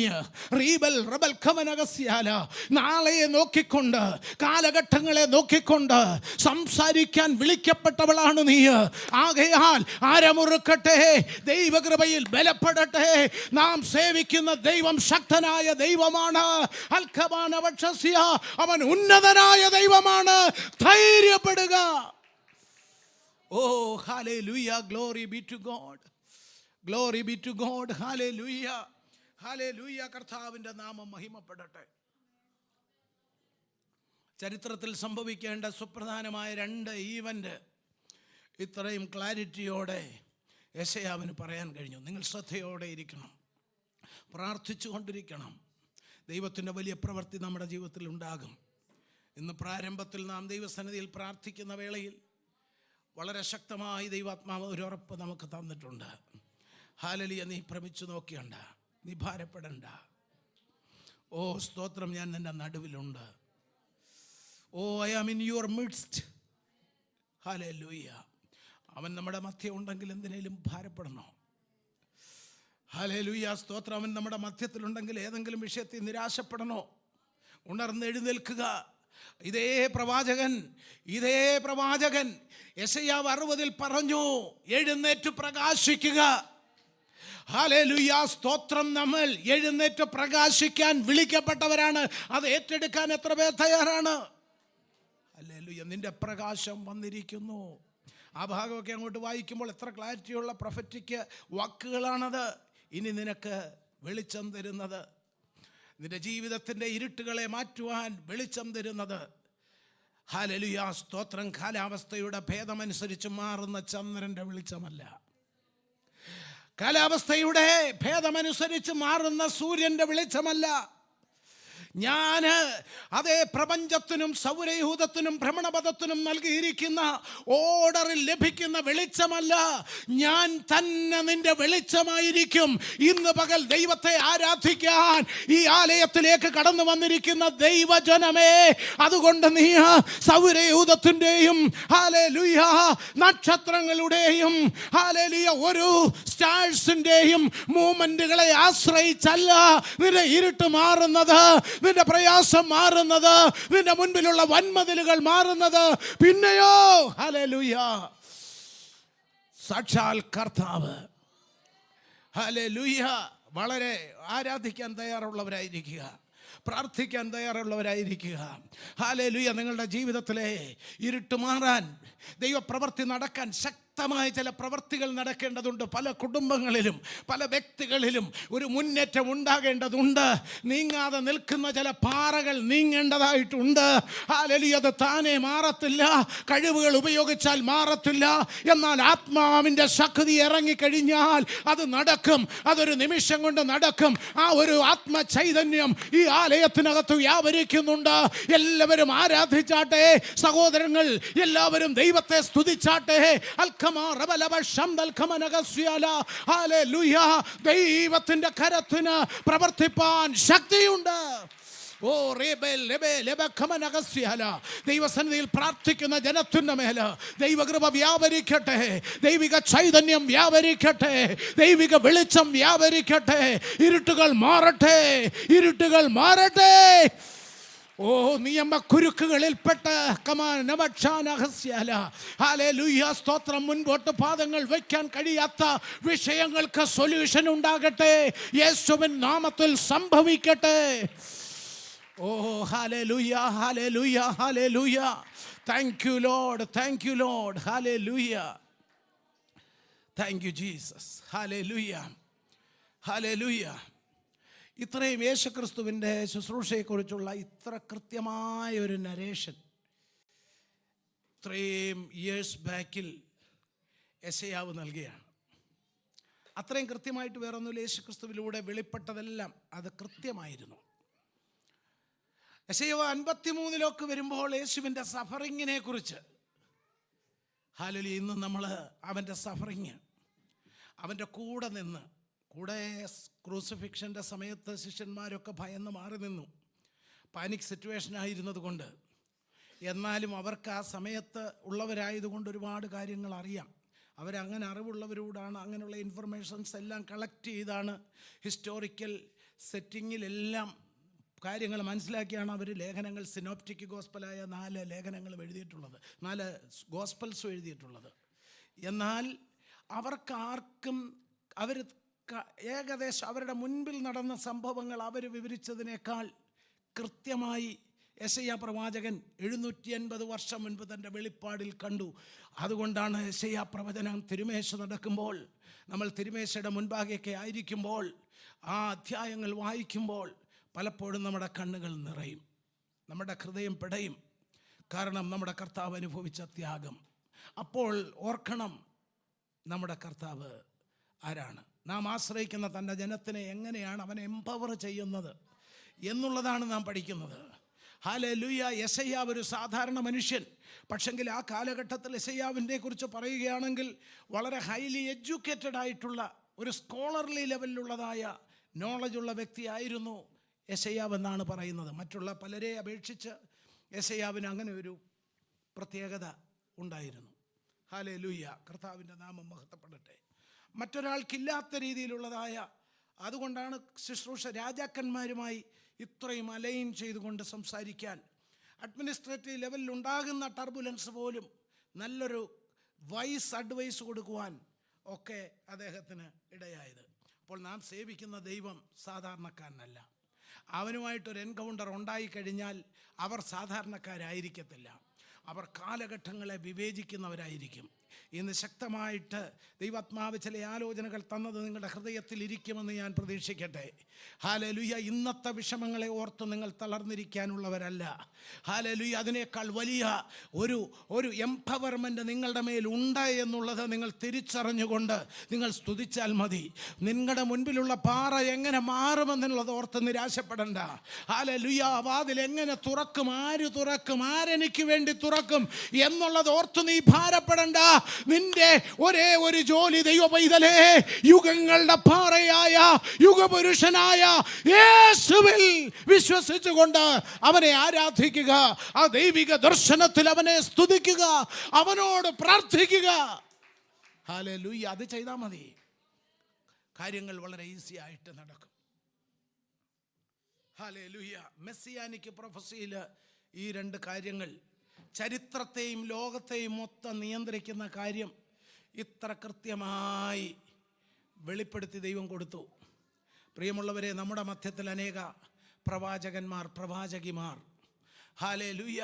നാളെയെ നോക്കിക്കൊണ്ട്, കാലഘട്ടങ്ങളെ നോക്കിക്കൊണ്ട് സംസാരിക്കാൻ വിളിക്കപ്പെട്ടവളാണ് നീ. ആകയാൽ അരമുറുക്കട്ടെ, ദൈവകൃപയിൽ ബലപ്പെടട്ടെ. നാം സേവിക്കുന്ന ദൈവം ശക്തനായ ദൈവമാണ്. അവൻ ഉന്നതനായ ദൈവമാണ്. ധൈര്യപ്പെടുക. Oh hallelujah, glory be to God, glory be to God. Hallelujah, hallelujah. കർത്താവിൻ്റെ നാമം മഹിമപ്പെടട്ടെ. ചരിത്രത്തിൽ സംഭവിക്കേണ്ട സുപ്രധാനമായ 2 ഈവൻ്റ് ഇത്രയും ക്ലാരിറ്റിയോടെ യെശയ്യാവിന് പറയാൻ കഴിഞ്ഞു. നിങ്ങൾ ശ്രദ്ധയോടെ ഇരിക്കണം, പ്രാർത്ഥിച്ചു കൊണ്ടിരിക്കണം. ദൈവത്തിൻ്റെ വലിയ പ്രവൃത്തി നമ്മുടെ ജീവിതത്തിൽ ഉണ്ടാകും. ഇന്ന് പ്രാരംഭത്തിൽ നാം ദൈവസന്നിധിയിൽ പ്രാർത്ഥിക്കുന്ന വേളയിൽ വളരെ ശക്തമായി ദൈവാത്മാവ് ഒരു ഉറപ്പ് നമുക്ക് തന്നിട്ടുണ്ട്. ഹല്ലേലൂയ. നീ ഭ്രമിച്ചു നോക്കിയണ്ട, നീ ഭാരപ്പെടണ്ട. ഓ സ്തോത്രം, ഞാൻ നിൻ്റെ നടുവിലുണ്ട്. Oh I am in your midst. Hallelujah. അവൻ നമ്മുടെ മധ്യം ഉണ്ടെങ്കിൽ എന്തിനേലും ഭാരപ്പെടണോ? ഹല്ലേലൂയ, സ്തോത്രം. അവൻ നമ്മുടെ മധ്യത്തിലുണ്ടെങ്കിൽ ഏതെങ്കിലും വിഷയത്തിൽ നിരാശപ്പെടണോ? ഉണർന്നെഴുന്നേൽക്കുക. ഇതേ പ്രവാചകൻ യെശയ്യാവ് 60 പറഞ്ഞു, എഴുന്നേറ്റ് പ്രകാശിക്കുക. ഹല്ലേലൂയ, സ്തോത്രം. നമ്മൾ എഴുന്നേറ്റ് പ്രകാശിക്കാൻ വിളിക്കപ്പെട്ടവരാണ്. അത് ഏറ്റെടുക്കാൻ എത്ര പേർ തയ്യാറാണ്? ഹല്ലേലൂയ. നിന്റെ പ്രകാശം വന്നിരിക്കുന്നു. ആ ഭാഗമൊക്കെ അങ്ങോട്ട് വായിക്കുമ്പോൾ എത്ര ക്ലാരിറ്റിയുള്ള പ്രൊഫറ്റിക് വാക്കുകളാണത്. ഇനി നിനക്ക് വെളിച്ചം തരുന്നത്, നിന്റെ ജീവിതത്തിൻ്റെ ഇരുട്ടുകളെ മാറ്റുവാൻ വെളിച്ചം തരുന്നത്. ഹല്ലേലൂയ, സ്തോത്രം. കാലാവസ്ഥയുടെ ഭേദമനുസരിച്ച് മാറുന്ന ചന്ദ്രൻ്റെ വെളിച്ചമല്ല, കാലാവസ്ഥയുടെ ഭേദമനുസരിച്ച് മാറുന്ന സൂര്യൻ്റെ വെളിച്ചമല്ല. ഞാൻ അതേ പ്രപഞ്ചത്തിനും സൗരയൂഥത്തിനും ഭ്രമണപഥത്തിനും നൽകിയിരിക്കുന്ന ഓർഡറിൽ ലഭിക്കുന്ന വെളിച്ചമല്ല. ഞാൻ തന്നെ നിന്റെ വെളിച്ചമായിരിക്കും. ഇന്ന് പകൽ ദൈവത്തെ ആരാധിക്കാൻ ഈ ആലയത്തിലേക്ക് കടന്നു വന്നിരിക്കുന്ന ദൈവജനമേ, അതുകൊണ്ട് നീ സൗരയൂഥത്തിൻ്റെയും ഹല്ലേലൂയ നക്ഷത്രങ്ങളുടെയും ഹല്ലേലൂയ ഒരു സ്റ്റാർസിൻ്റെയും മൂവ്മെൻറ്റുകളെ ആശ്രയിച്ചല്ല നിന്റെ ഇരുട്ട് മാറുന്നത്, നിന്റെ പ്രയാസം മാറുന്നത്, നിന്റെ മുൻപിലുള്ള വൻമതിലുകൾ മാറുന്നത്. പിന്നെയോ ഹല്ലേലൂയ, സാക്ഷാൽ കർത്താവ്. ഹല്ലേലൂയ. വളരെ ആരാധിക്കാൻ തയ്യാറുള്ളവരായിരിക്കുക, പ്രാർത്ഥിക്കാൻ തയ്യാറുള്ളവരായിരിക്കുക. ഹല്ലേലൂയ. നിങ്ങളുടെ ജീവിതത്തിലെ ഇരുട്ട് മാറാൻ, ദൈവപ്രവൃത്തി നടക്കാൻ ശക്തമായ ചില പ്രവൃത്തികൾ നടക്കേണ്ടതുണ്ട്. പല കുടുംബങ്ങളിലും പല വ്യക്തികളിലും ഒരു മുന്നേറ്റം ഉണ്ടാകേണ്ടതുണ്ട്. നീങ്ങാതെ നിൽക്കുന്ന ചില പാറകൾ നീങ്ങേണ്ടതായിട്ടുണ്ട്. ഹല്ലേലൂയ. അത് താനെ മാറത്തില്ല, കഴിവുകൾ ഉപയോഗിച്ചാൽ മാറത്തില്ല. എന്നാൽ ആത്മാവിൻ്റെ ശക്തി ഇറങ്ങിക്കഴിഞ്ഞാൽ അത് നടക്കും. അതൊരു നിമിഷം കൊണ്ട് നടക്കും. ആ ഒരു ആത്മചൈതന്യം ഈ ആലയത്തിനകത്ത് വ്യാപരിക്കുന്നുണ്ട്. എല്ലാവരും ആരാധിച്ചാട്ടെ സഹോദരങ്ങൾ, എല്ലാവരും ദൈവത്തെ സ്തുതിച്ചാട്ടെ. ദൈവത്തിന്റെ കരത്തിന് പ്രവർത്തിപ്പാൻ ശക്തിയുണ്ട്. ഓ ദൈവസന്നിധിയിൽ പ്രാർത്ഥിക്കുന്ന ജനത്തിന്റെ മേല് ദൈവകൃപ വ്യാപരിക്കട്ടെ, ദൈവിക ചൈതന്യം വ്യാപരിക്കട്ടെ, ദൈവിക വെളിച്ചം വ്യാപരിക്കട്ടെ. ഇരുട്ടുകൾ മാറട്ടെ, ഇരുട്ടുകൾ മാറട്ടെ. ഓ നിയമക്കുരുക്കുകളിൽപ്പെട്ട് ഹല്ലേലൂയ, സ്തോത്രം. മുൻപോട്ട് പാദങ്ങൾ വയ്ക്കാൻ കഴിയാത്ത വിഷയങ്ങൾക്ക് സൊല്യൂഷൻ ഉണ്ടാകട്ടെ, യേശുവിൻ നാമത്തിൽ സംഭവിക്കട്ടെ. Oh hallelujah, hallelujah, hallelujah. Thank you Lord, thank you Lord. Hallelujah, thank you Jesus. Hallelujah, hallelujah. ഇത്രയും യേശുക്രിസ്തുവിൻ്റെ ശുശ്രൂഷയെക്കുറിച്ചുള്ള ഇത്ര കൃത്യമായ ഒരു നരേഷൻ ഇത്രയും ഇയേഴ്സ് ബാക്കിൽ യെശയ്യാവ് നൽകുകയാണ്. അത്രയും കൃത്യമായിട്ട് വേറൊന്നുമില്ല. യേശുക്രിസ്തുവിലൂടെ വെളിപ്പെട്ടതെല്ലാം അത് കൃത്യമായിരുന്നു. യെശയ്യാവ് 53 വരുമ്പോൾ യേശുവിൻ്റെ സഫറിങ്ങിനെ കുറിച്ച്, ഹല്ലേലൂയ, ഇന്ന് നമ്മൾ അവൻ്റെ സഫറിങ്, അവൻ്റെ കൂടെ നിന്ന്, കൂടെ ക്രൂസിഫിക്ഷൻ്റെ സമയത്ത് ശിഷ്യന്മാരൊക്കെ ഭയന്ന് മാറി നിന്നു. പാനിക് സിറ്റുവേഷൻ ആയിരുന്നത് കൊണ്ട് എന്നാലും അവർക്ക് ആ സമയത്ത് ഉള്ളവരായതുകൊണ്ട് ഒരുപാട് കാര്യങ്ങൾ അറിയാം. അവരങ്ങനെ അറിവുള്ളവരോടാണ് അങ്ങനെയുള്ള ഇൻഫർമേഷൻസ് എല്ലാം കളക്ട് ചെയ്താണ് ഹിസ്റ്റോറിക്കൽ സെറ്റിങ്ങിലെല്ലാം കാര്യങ്ങൾ മനസ്സിലാക്കിയാണ് അവർ ലേഖനങ്ങൾ, സിനോപ്റ്റിക് ഗോസ്പലായ 4 ലേഖനങ്ങളും എഴുതിയിട്ടുള്ളത്, 4 ഗോസ്പൽസും എഴുതിയിട്ടുള്ളത്. എന്നാൽ അവർക്കാർക്കും അവർ ഏകദേശം അവരുടെ മുൻപിൽ നടന്ന സംഭവങ്ങൾ അവർ വിവരിച്ചതിനേക്കാൾ കൃത്യമായി യെശയ്യാ പ്രവാചകൻ 750 വർഷം മുൻപ് തൻ്റെ വെളിപ്പാടിൽ കണ്ടു. അതുകൊണ്ടാണ് യെശയ്യാ പ്രവചനം തിരുമേശ നടക്കുമ്പോൾ, നമ്മൾ തിരുമേശയുടെ മുൻപാകെയൊക്കെ ആയിരിക്കുമ്പോൾ ആ അധ്യായങ്ങൾ വായിക്കുമ്പോൾ പലപ്പോഴും നമ്മുടെ കണ്ണുകൾ നിറയും, നമ്മുടെ ഹൃദയം പിടയും. കാരണം നമ്മുടെ കർത്താവ് അനുഭവിച്ച ത്യാഗം. അപ്പോൾ ഓർക്കണം, നമ്മുടെ കർത്താവ് ആരാണ്? നാം ആശ്രയിക്കുന്ന തൻ്റെ ജനത്തിനെ എങ്ങനെയാണ് അവൻ എംപവർ ചെയ്യുന്നത് എന്നുള്ളതാണ് നാം പഠിക്കുന്നത്. ഹല്ലേലൂയ. യെശയ്യാവ് ഒരു സാധാരണ മനുഷ്യൻ, പക്ഷെങ്കിൽ ആ കാലഘട്ടത്തിൽ യെശയ്യാവിനെ കുറിച്ച് പറയുകയാണെങ്കിൽ വളരെ ഹൈലി എഡ്യൂക്കേറ്റഡ് ആയിട്ടുള്ള ഒരു സ്കോളർലി ലെവലിലുള്ളതായ നോളജുള്ള വ്യക്തിയായിരുന്നു യെശയ്യാവ് എന്നാണ് പറയുന്നത്. മറ്റുള്ള പലരെ അപേക്ഷിച്ച് യെശയ്യാവിന് അങ്ങനെ ഒരു പ്രത്യേകത ഉണ്ടായിരുന്നു. ഹല്ലേലൂയ. കർത്താവിൻ്റെ നാമം മഹത്വപ്പെടട്ടെ. മറ്റൊരാൾക്കില്ലാത്ത രീതിയിലുള്ളതായ, അതുകൊണ്ടാണ് ശുശ്രൂഷ രാജാക്കന്മാരുമായി ഇത്രയും അലൈൻ ചെയ്തുകൊണ്ട് സംസാരിക്കാൻ, അഡ്മിനിസ്ട്രേറ്റീവ് ലെവലിൽ ഉണ്ടാകുന്ന ടർബുലൻസ് പോലും നല്ലൊരു വൈസ് അഡ്വൈസ് കൊടുക്കുവാൻ ഒക്കെ അദ്ദേഹത്തിന് ഇടയായത്. അപ്പോൾ നാം സേവിക്കുന്ന ദൈവം സാധാരണക്കാരനല്ല. അവനുമായിട്ടൊരു എൻകൗണ്ടർ ഉണ്ടായിക്കഴിഞ്ഞാൽ അവർ സാധാരണക്കാരായിരിക്കത്തില്ല, അവർ കാലഘട്ടങ്ങളെ വിവേചിക്കുന്നവരായിരിക്കും. ഇന്ന് ശക്തമായിട്ട് ദൈവാത്മാവ് ചില ആലോചനകൾ തന്നത് നിങ്ങളുടെ ഹൃദയത്തിൽ ഇരിക്കുമെന്ന് ഞാൻ പ്രതീക്ഷിക്കട്ടെ. ഹല്ലേലൂയ. ഇന്നത്തെ വിഷമങ്ങളെ ഓർത്ത് നിങ്ങൾ തളർന്നിരിക്കാനുള്ളവരല്ല. ഹല്ലേലൂയ. അതിനേക്കാൾ വലിയ ഒരു എംപവർമെൻ്റ് നിങ്ങളുടെ മേലുണ്ട് എന്നുള്ളത് നിങ്ങൾ തിരിച്ചറിഞ്ഞുകൊണ്ട് നിങ്ങൾ സ്തുതിച്ചാൽ മതി. നിങ്ങളുടെ മുൻപിലുള്ള പാറ എങ്ങനെ മാറുമെന്നുള്ളത് ഓർത്ത് നിരാശപ്പെടണ്ട. ഹല്ലേലൂയ. വാതിൽ എങ്ങനെ തുറക്കും, ആര് തുറക്കും, ആരെനിക്ക് വേണ്ടി തുറക്കും എന്നുള്ളത് ഓർത്ത് നീ ഭാരപ്പെടണ്ട. നിന്റെ ഒരേ ഒരു ജോലി, ദൈവ പൈതലേ, യുഗങ്ങളുടെ പാറയായ യുഗപുരുഷനായ യേശുവിൽ വിശ്വസിച്ചുകൊണ്ട് അവനെ ആരാധിക്കുക, ആ ദൈവിക ദർശനത്തിൽ അവനെ സ്തുതിക്കുക, അവനോട് പ്രാർത്ഥിക്കുക. ഹല്ലേലൂയ. അത് ചെയ്താൽ മതി, കാര്യങ്ങൾ വളരെ ഈസി ആയിട്ട് നടക്കും. ഹല്ലേലൂയ. മെസ്സിയാനിക് പ്രൊഫസിയിൽ ഈ 2 കാര്യങ്ങൾ, ചരിത്രത്തെയും ലോകത്തെയും മൊത്തം നിയന്ത്രിക്കുന്ന കാര്യം ഇത്ര കൃത്യമായി വെളിപ്പെടുത്തി ദൈവം കൊടുത്തു. പ്രിയമുള്ളവരെ, നമ്മുടെ മധ്യത്തിൽ അനേക പ്രവാചകന്മാർ, പ്രവാചകിമാർ, ഹല്ലേലൂയ,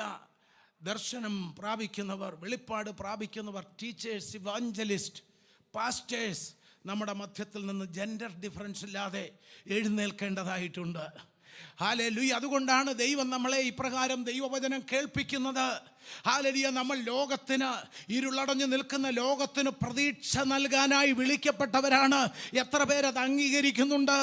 ദർശനം പ്രാപിക്കുന്നവർ, വെളിപ്പാട് പ്രാപിക്കുന്നവർ, ടീച്ചേഴ്സ്, ഇവാഞ്ചലിസ്റ്റ്, പാസ്റ്റേഴ്സ് നമ്മുടെ മധ്യത്തിൽ നിന്ന് ജെൻഡർ ഡിഫറൻസ് ഇല്ലാതെ എഴുന്നേൽക്കേണ്ടതായിട്ടുണ്ട്. ഹല്ലേലൂയ. അതുകൊണ്ടാണ് ദൈവം നമ്മളെ ഇപ്രകാരം ദൈവവചനം കേൾപ്പിക്കുന്നത്. ഹല്ലേലൂയ. നമ്മൾ ലോകത്തിന്, ഇരുളടഞ്ഞു നിൽക്കുന്ന ലോകത്തിന് പ്രതീക്ഷ നൽകാനായി വിളിക്കപ്പെട്ടവരാണ്. എത്ര പേരത് അംഗീകരിക്കുന്നുണ്ട്?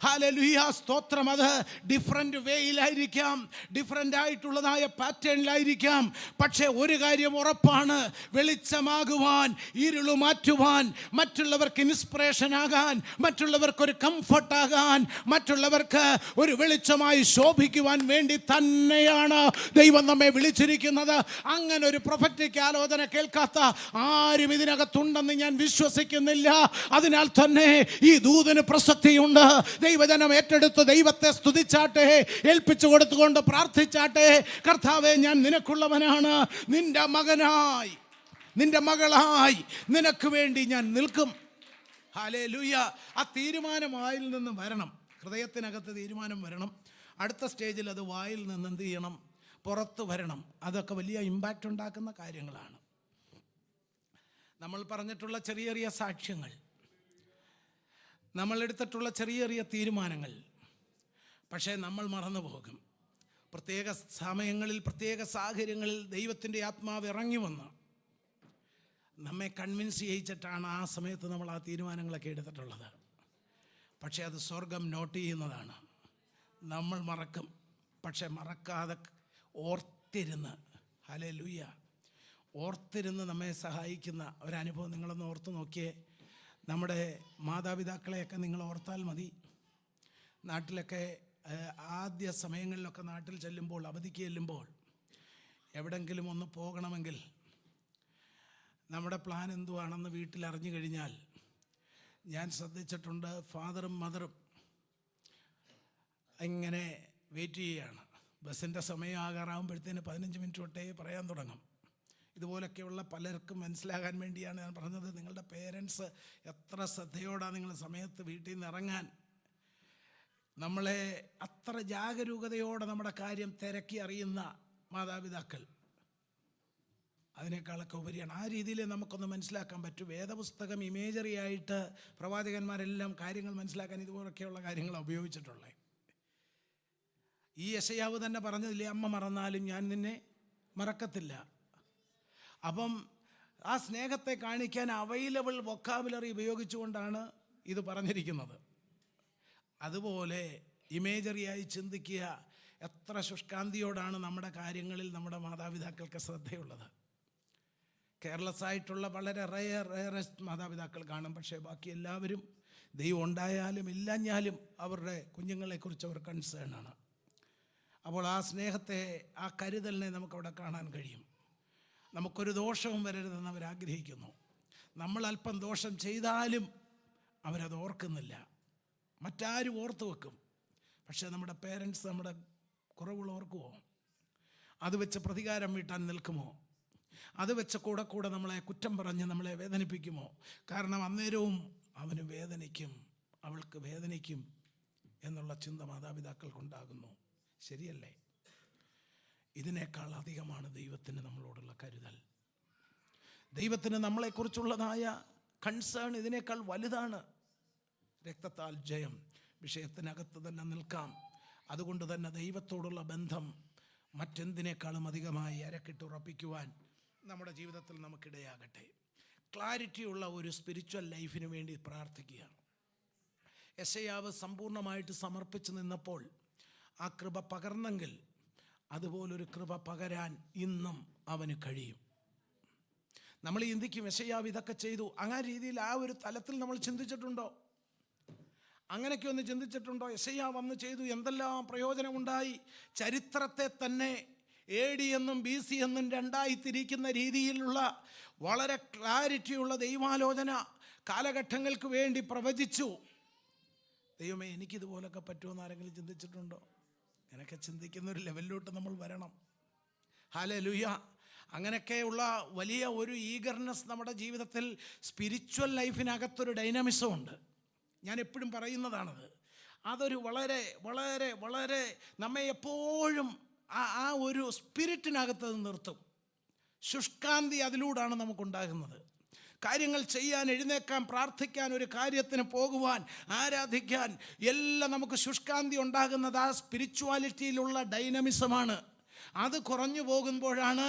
ഹല്ലേലൂയ. സ്തോത്രം. അത് ഡിഫറെൻ്റ് വേയിലായിരിക്കാം, ഡിഫറെൻ്റ് ആയിട്ടുള്ളതായ പാറ്റേണിലായിരിക്കാം. പക്ഷേ ഒരു കാര്യം ഉറപ്പാണ്, വെളിച്ചമാകുവാൻ, ഇരുളു മാറ്റുവാൻ, മറ്റുള്ളവർക്ക് ഇൻസ്പിറേഷൻ ആകാൻ, മറ്റുള്ളവർക്കൊരു കംഫർട്ടാകാൻ, മറ്റുള്ളവർക്ക് ഒരു വെളിച്ചമായി ശോഭിക്കുവാൻ വേണ്ടി തന്നെയാണ് ദൈവം നമ്മെ വിളിച്ചിരിക്കുന്നത്. അങ്ങനെ ഒരു പ്രൊഫറ്റിക് ആലോചന കേൾക്കാത്ത ആരും ഇതിനകത്തുണ്ടെന്ന് ഞാൻ വിശ്വസിക്കുന്നില്ല. അതിനാൽ തന്നെ ഈ ദൂതന് പ്രസക്തിയുണ്ട്. ദൈവജനം ഏറ്റെടുത്ത് ദൈവത്തെ സ്തുതിച്ചാട്ടെ, ഏൽപ്പിച്ചു കൊടുത്തുകൊണ്ട് പ്രാർത്ഥിച്ചാട്ടെ. കർത്താവേ, ഞാൻ നിനക്കുള്ളവനാണ്, നിന്റെ മകനായി, നിന്റെ മകളായി നിനക്ക് വേണ്ടി ഞാൻ നിൽക്കും. ഹല്ലേലൂയ. ആ തീരുമാനം വായിൽ നിന്ന് വരണം, ഹൃദയത്തിനകത്ത് തീരുമാനം വരണം. അടുത്ത സ്റ്റേജിൽ അത് വായിൽ നിന്ന് എന്ത് ചെയ്യണം? പുറത്ത് വരണം. അതൊക്കെ വലിയ ഇമ്പാക്റ്റ് ഉണ്ടാക്കുന്ന കാര്യങ്ങളാണ്. നമ്മൾ പറഞ്ഞിട്ടുള്ള ചെറിയ ചെറിയ സാക്ഷ്യങ്ങൾ, നമ്മൾ എടുത്തിട്ടുള്ള ചെറിയ ചെറിയ തീരുമാനങ്ങൾ, പക്ഷേ നമ്മൾ മറന്നു പോകും. പ്രത്യേക സമയങ്ങളിൽ, പ്രത്യേക സാഹചര്യങ്ങളിൽ ദൈവത്തിൻ്റെ ആത്മാവ് ഇറങ്ങി വന്ന് നമ്മെ കൺവിൻസ് ചെയ്യിച്ചിട്ടാണ് ആ സമയത്ത് നമ്മൾ ആ തീരുമാനങ്ങളൊക്കെ എടുത്തിട്ടുള്ളത്. പക്ഷേ അത് സ്വർഗം നോട്ട് ചെയ്യുന്നതാണ്. നമ്മൾ മറക്കും, പക്ഷെ മറക്കാതെ ഓർത്തിരുന്ന്, ഹല്ലേലൂയ, ഓർത്തിരുന്ന് നമ്മെ സഹായിക്കുന്ന ഒരനുഭവം നിങ്ങളൊന്ന് ഓർത്ത് നോക്കിയേ. നമ്മുടെ മാതാപിതാക്കളെയൊക്കെ നിങ്ങൾ ഓർത്താൽ മതി. നാട്ടിലൊക്കെ ആദ്യ സമയങ്ങളിലൊക്കെ നാട്ടിൽ ചെല്ലുമ്പോൾ, അവധിക്ക് ചെല്ലുമ്പോൾ എവിടെങ്കിലും ഒന്ന് പോകണമെങ്കിൽ നമ്മുടെ പ്ലാൻ എന്തുവാണെന്ന് വീട്ടിൽ അറിഞ്ഞു കഴിഞ്ഞാൽ, ഞാൻ ശ്രദ്ധിച്ചിട്ടുണ്ട്, ഫാദറും മദറും ഇങ്ങനെ വെയിറ്റ് ചെയ്യുകയാണ്. ബസ്സിൻ്റെ സമയം ആകാറാകുമ്പോഴത്തേന് 15 മിനിറ്റ് തൊട്ടേ പറയാൻ തുടങ്ങും. ഇതുപോലൊക്കെയുള്ള പലർക്കും മനസ്സിലാകാൻ വേണ്ടിയാണ് ഞാൻ പറഞ്ഞത്. നിങ്ങളുടെ പേരൻസ് എത്ര ശ്രദ്ധയോടാണ് നിങ്ങൾ സമയത്ത് വീട്ടിൽ നിന്ന് ഇറങ്ങാൻ, നമ്മളെ അത്ര ജാഗരൂകതയോടെ നമ്മുടെ കാര്യം തിരക്കി അറിയുന്ന മാതാപിതാക്കൾ അതിനേക്കാളൊക്കെ ഉപരിയാണ്. ആ രീതിയിൽ നമുക്കൊന്ന് മനസ്സിലാക്കാൻ പറ്റും. വേദപുസ്തകം ഇമേജറി ആയിട്ട് പ്രവാചകന്മാരെല്ലാം കാര്യങ്ങൾ മനസ്സിലാക്കാൻ ഇതുപോലൊക്കെയുള്ള കാര്യങ്ങളാണ് ഉപയോഗിച്ചിട്ടുള്ളത്. ഈ യെശയ്യാവ് തന്നെ പറഞ്ഞതില്ലേ, അമ്മ മറന്നാലും ഞാൻ നിന്നെ മറക്കത്തില്ല. അപ്പം ആ സ്നേഹത്തെ കാണിക്കാൻ അവൈലബിൾ വൊക്കാബുലറി ഉപയോഗിച്ചുകൊണ്ടാണ് ഇത് പറഞ്ഞിരിക്കുന്നത്. അതുപോലെ ഇമേജറിയായി ചിന്തിക്കുക. എത്ര ശുഷ്കാന്തിയോടാണ് നമ്മുടെ കാര്യങ്ങളിൽ നമ്മുടെ മാതാപിതാക്കൾക്ക് ശ്രദ്ധയുള്ളത്. കെയർലെസ് ആയിട്ടുള്ള വളരെ റയറസ്റ്റ് മാതാപിതാക്കൾ കാണും. പക്ഷേ ബാക്കി എല്ലാവരും ദൈവം ഉണ്ടായാലും ഇല്ലാഞ്ഞാലും അവരുടെ കുഞ്ഞുങ്ങളെക്കുറിച്ച് അവർ കൺസേൺ ആണ്. അപ്പോൾ ആ സ്നേഹത്തെ, ആ കരുതലിനെ നമുക്കവിടെ കാണാൻ കഴിയും. നമുക്കൊരു ദോഷവും വരരുതെന്ന് അവരാഗ്രഹിക്കുന്നു. നമ്മൾ അല്പം ദോഷം ചെയ്താലും അവരത് ഓർക്കുന്നില്ല. മറ്റാരും ഓർത്ത് വെക്കും. പക്ഷേ നമ്മുടെ പേരൻസ് നമ്മുടെ കുറവുകൾ ഓർക്കുമോ? അത് വെച്ച് പ്രതികാരം വീട്ടാൻ നിൽക്കുമോ? അത് വെച്ച് കൂടെ കൂടെ നമ്മളെ കുറ്റം പറഞ്ഞ് നമ്മളെ വേദനിപ്പിക്കുമോ? കാരണം അന്നേരവും അവന് വേദനിക്കും, അവൾക്ക് വേദനിക്കും എന്നുള്ള ചിന്ത മാതാപിതാക്കൾക്കുണ്ടാകുന്നു. ശരിയല്ലേ? ഇതിനേക്കാൾ അധികമാണ് ദൈവത്തിന് നമ്മളോടുള്ള കരുതൽ. ദൈവത്തിന് നമ്മളെക്കുറിച്ചുള്ളതായ കൺസേൺ ഇതിനേക്കാൾ വലുതാണ്. രക്തത്താൽ ജയം, വിഷയത്തിനകത്ത് തന്നെ നിൽക്കാം. അതുകൊണ്ട് തന്നെ ദൈവത്തോടുള്ള ബന്ധം മറ്റെന്തിനേക്കാളും അധികമായി അരക്കിട്ടുറപ്പിക്കുവാൻ നമ്മുടെ ജീവിതത്തിൽ നമുക്കിടയാകട്ടെ. ക്ലാരിറ്റിയുള്ള ഒരു സ്പിരിച്വൽ ലൈഫിന് വേണ്ടി പ്രാർത്ഥിക്കുക. യെശയ്യാവ് സമ്പൂർണ്ണമായിട്ട് സമർപ്പിച്ച് നിന്നപ്പോൾ ആ കൃപ പകർന്നെങ്കിൽ അതുപോലൊരു കൃപ പകരാൻ ഇന്നും അവന് കഴിയും. നമ്മൾ ചിന്തിക്കും, യെശയ്യാവ് ഇതൊക്കെ ചെയ്തു. അങ്ങനെ രീതിയിൽ ആ ഒരു തലത്തിൽ നമ്മൾ ചിന്തിച്ചിട്ടുണ്ടോ? അങ്ങനെയൊക്കെ ഒന്ന് ചിന്തിച്ചിട്ടുണ്ടോ? യെശയ്യാവ് വന്ന് ചെയ്തു, എന്തെല്ലാം പ്രയോജനമുണ്ടായി. ചരിത്രത്തെ തന്നെ AD എന്നും BC എന്നും രണ്ടായി തിരിക്കുന്ന രീതിയിലുള്ള വളരെ ക്ലാരിറ്റിയുള്ള ദൈവാലോചന കാലഘട്ടങ്ങൾക്ക് വേണ്ടി പ്രവചിച്ചു. ദൈവമേ, എനിക്കിതുപോലൊക്കെ പറ്റുമെന്ന് ആരെങ്കിലും ചിന്തിച്ചിട്ടുണ്ടോ? അങ്ങനെയൊക്കെ ചിന്തിക്കുന്ന ഒരു ലെവലിലോട്ട് നമ്മൾ വരണം. ഹല്ലേലൂയ. അങ്ങനെയൊക്കെയുള്ള വലിയ ഒരു ഈഗർനെസ് നമ്മുടെ ജീവിതത്തിൽ, സ്പിരിച്വൽ ലൈഫിനകത്തൊരു ഡൈനാമിസം ഉണ്ട്. ഞാൻ എപ്പോഴും പറയുന്നതാണത്. അതൊരു വളരെ വളരെ വളരെ നമ്മെ എപ്പോഴും ആ ഒരു സ്പിരിറ്റിനകത്ത് നിർത്തും. ശുഷ്കാന്തി അതിലൂടെയാണ് നമുക്കുണ്ടാകുന്നത്. കാര്യങ്ങൾ ചെയ്യാൻ, എഴുന്നേക്കാൻ, പ്രാർത്ഥിക്കാൻ, ഒരു കാര്യത്തിന് പോകുവാൻ, ആരാധിക്കാൻ എല്ലാം നമുക്ക് ശുഷ്കാന്തി ഉണ്ടാകുന്നത് ആ സ്പിരിച്വാലിറ്റിയിലുള്ള ഡൈനമിസമാണ്. അത് കുറഞ്ഞു പോകുമ്പോഴാണ്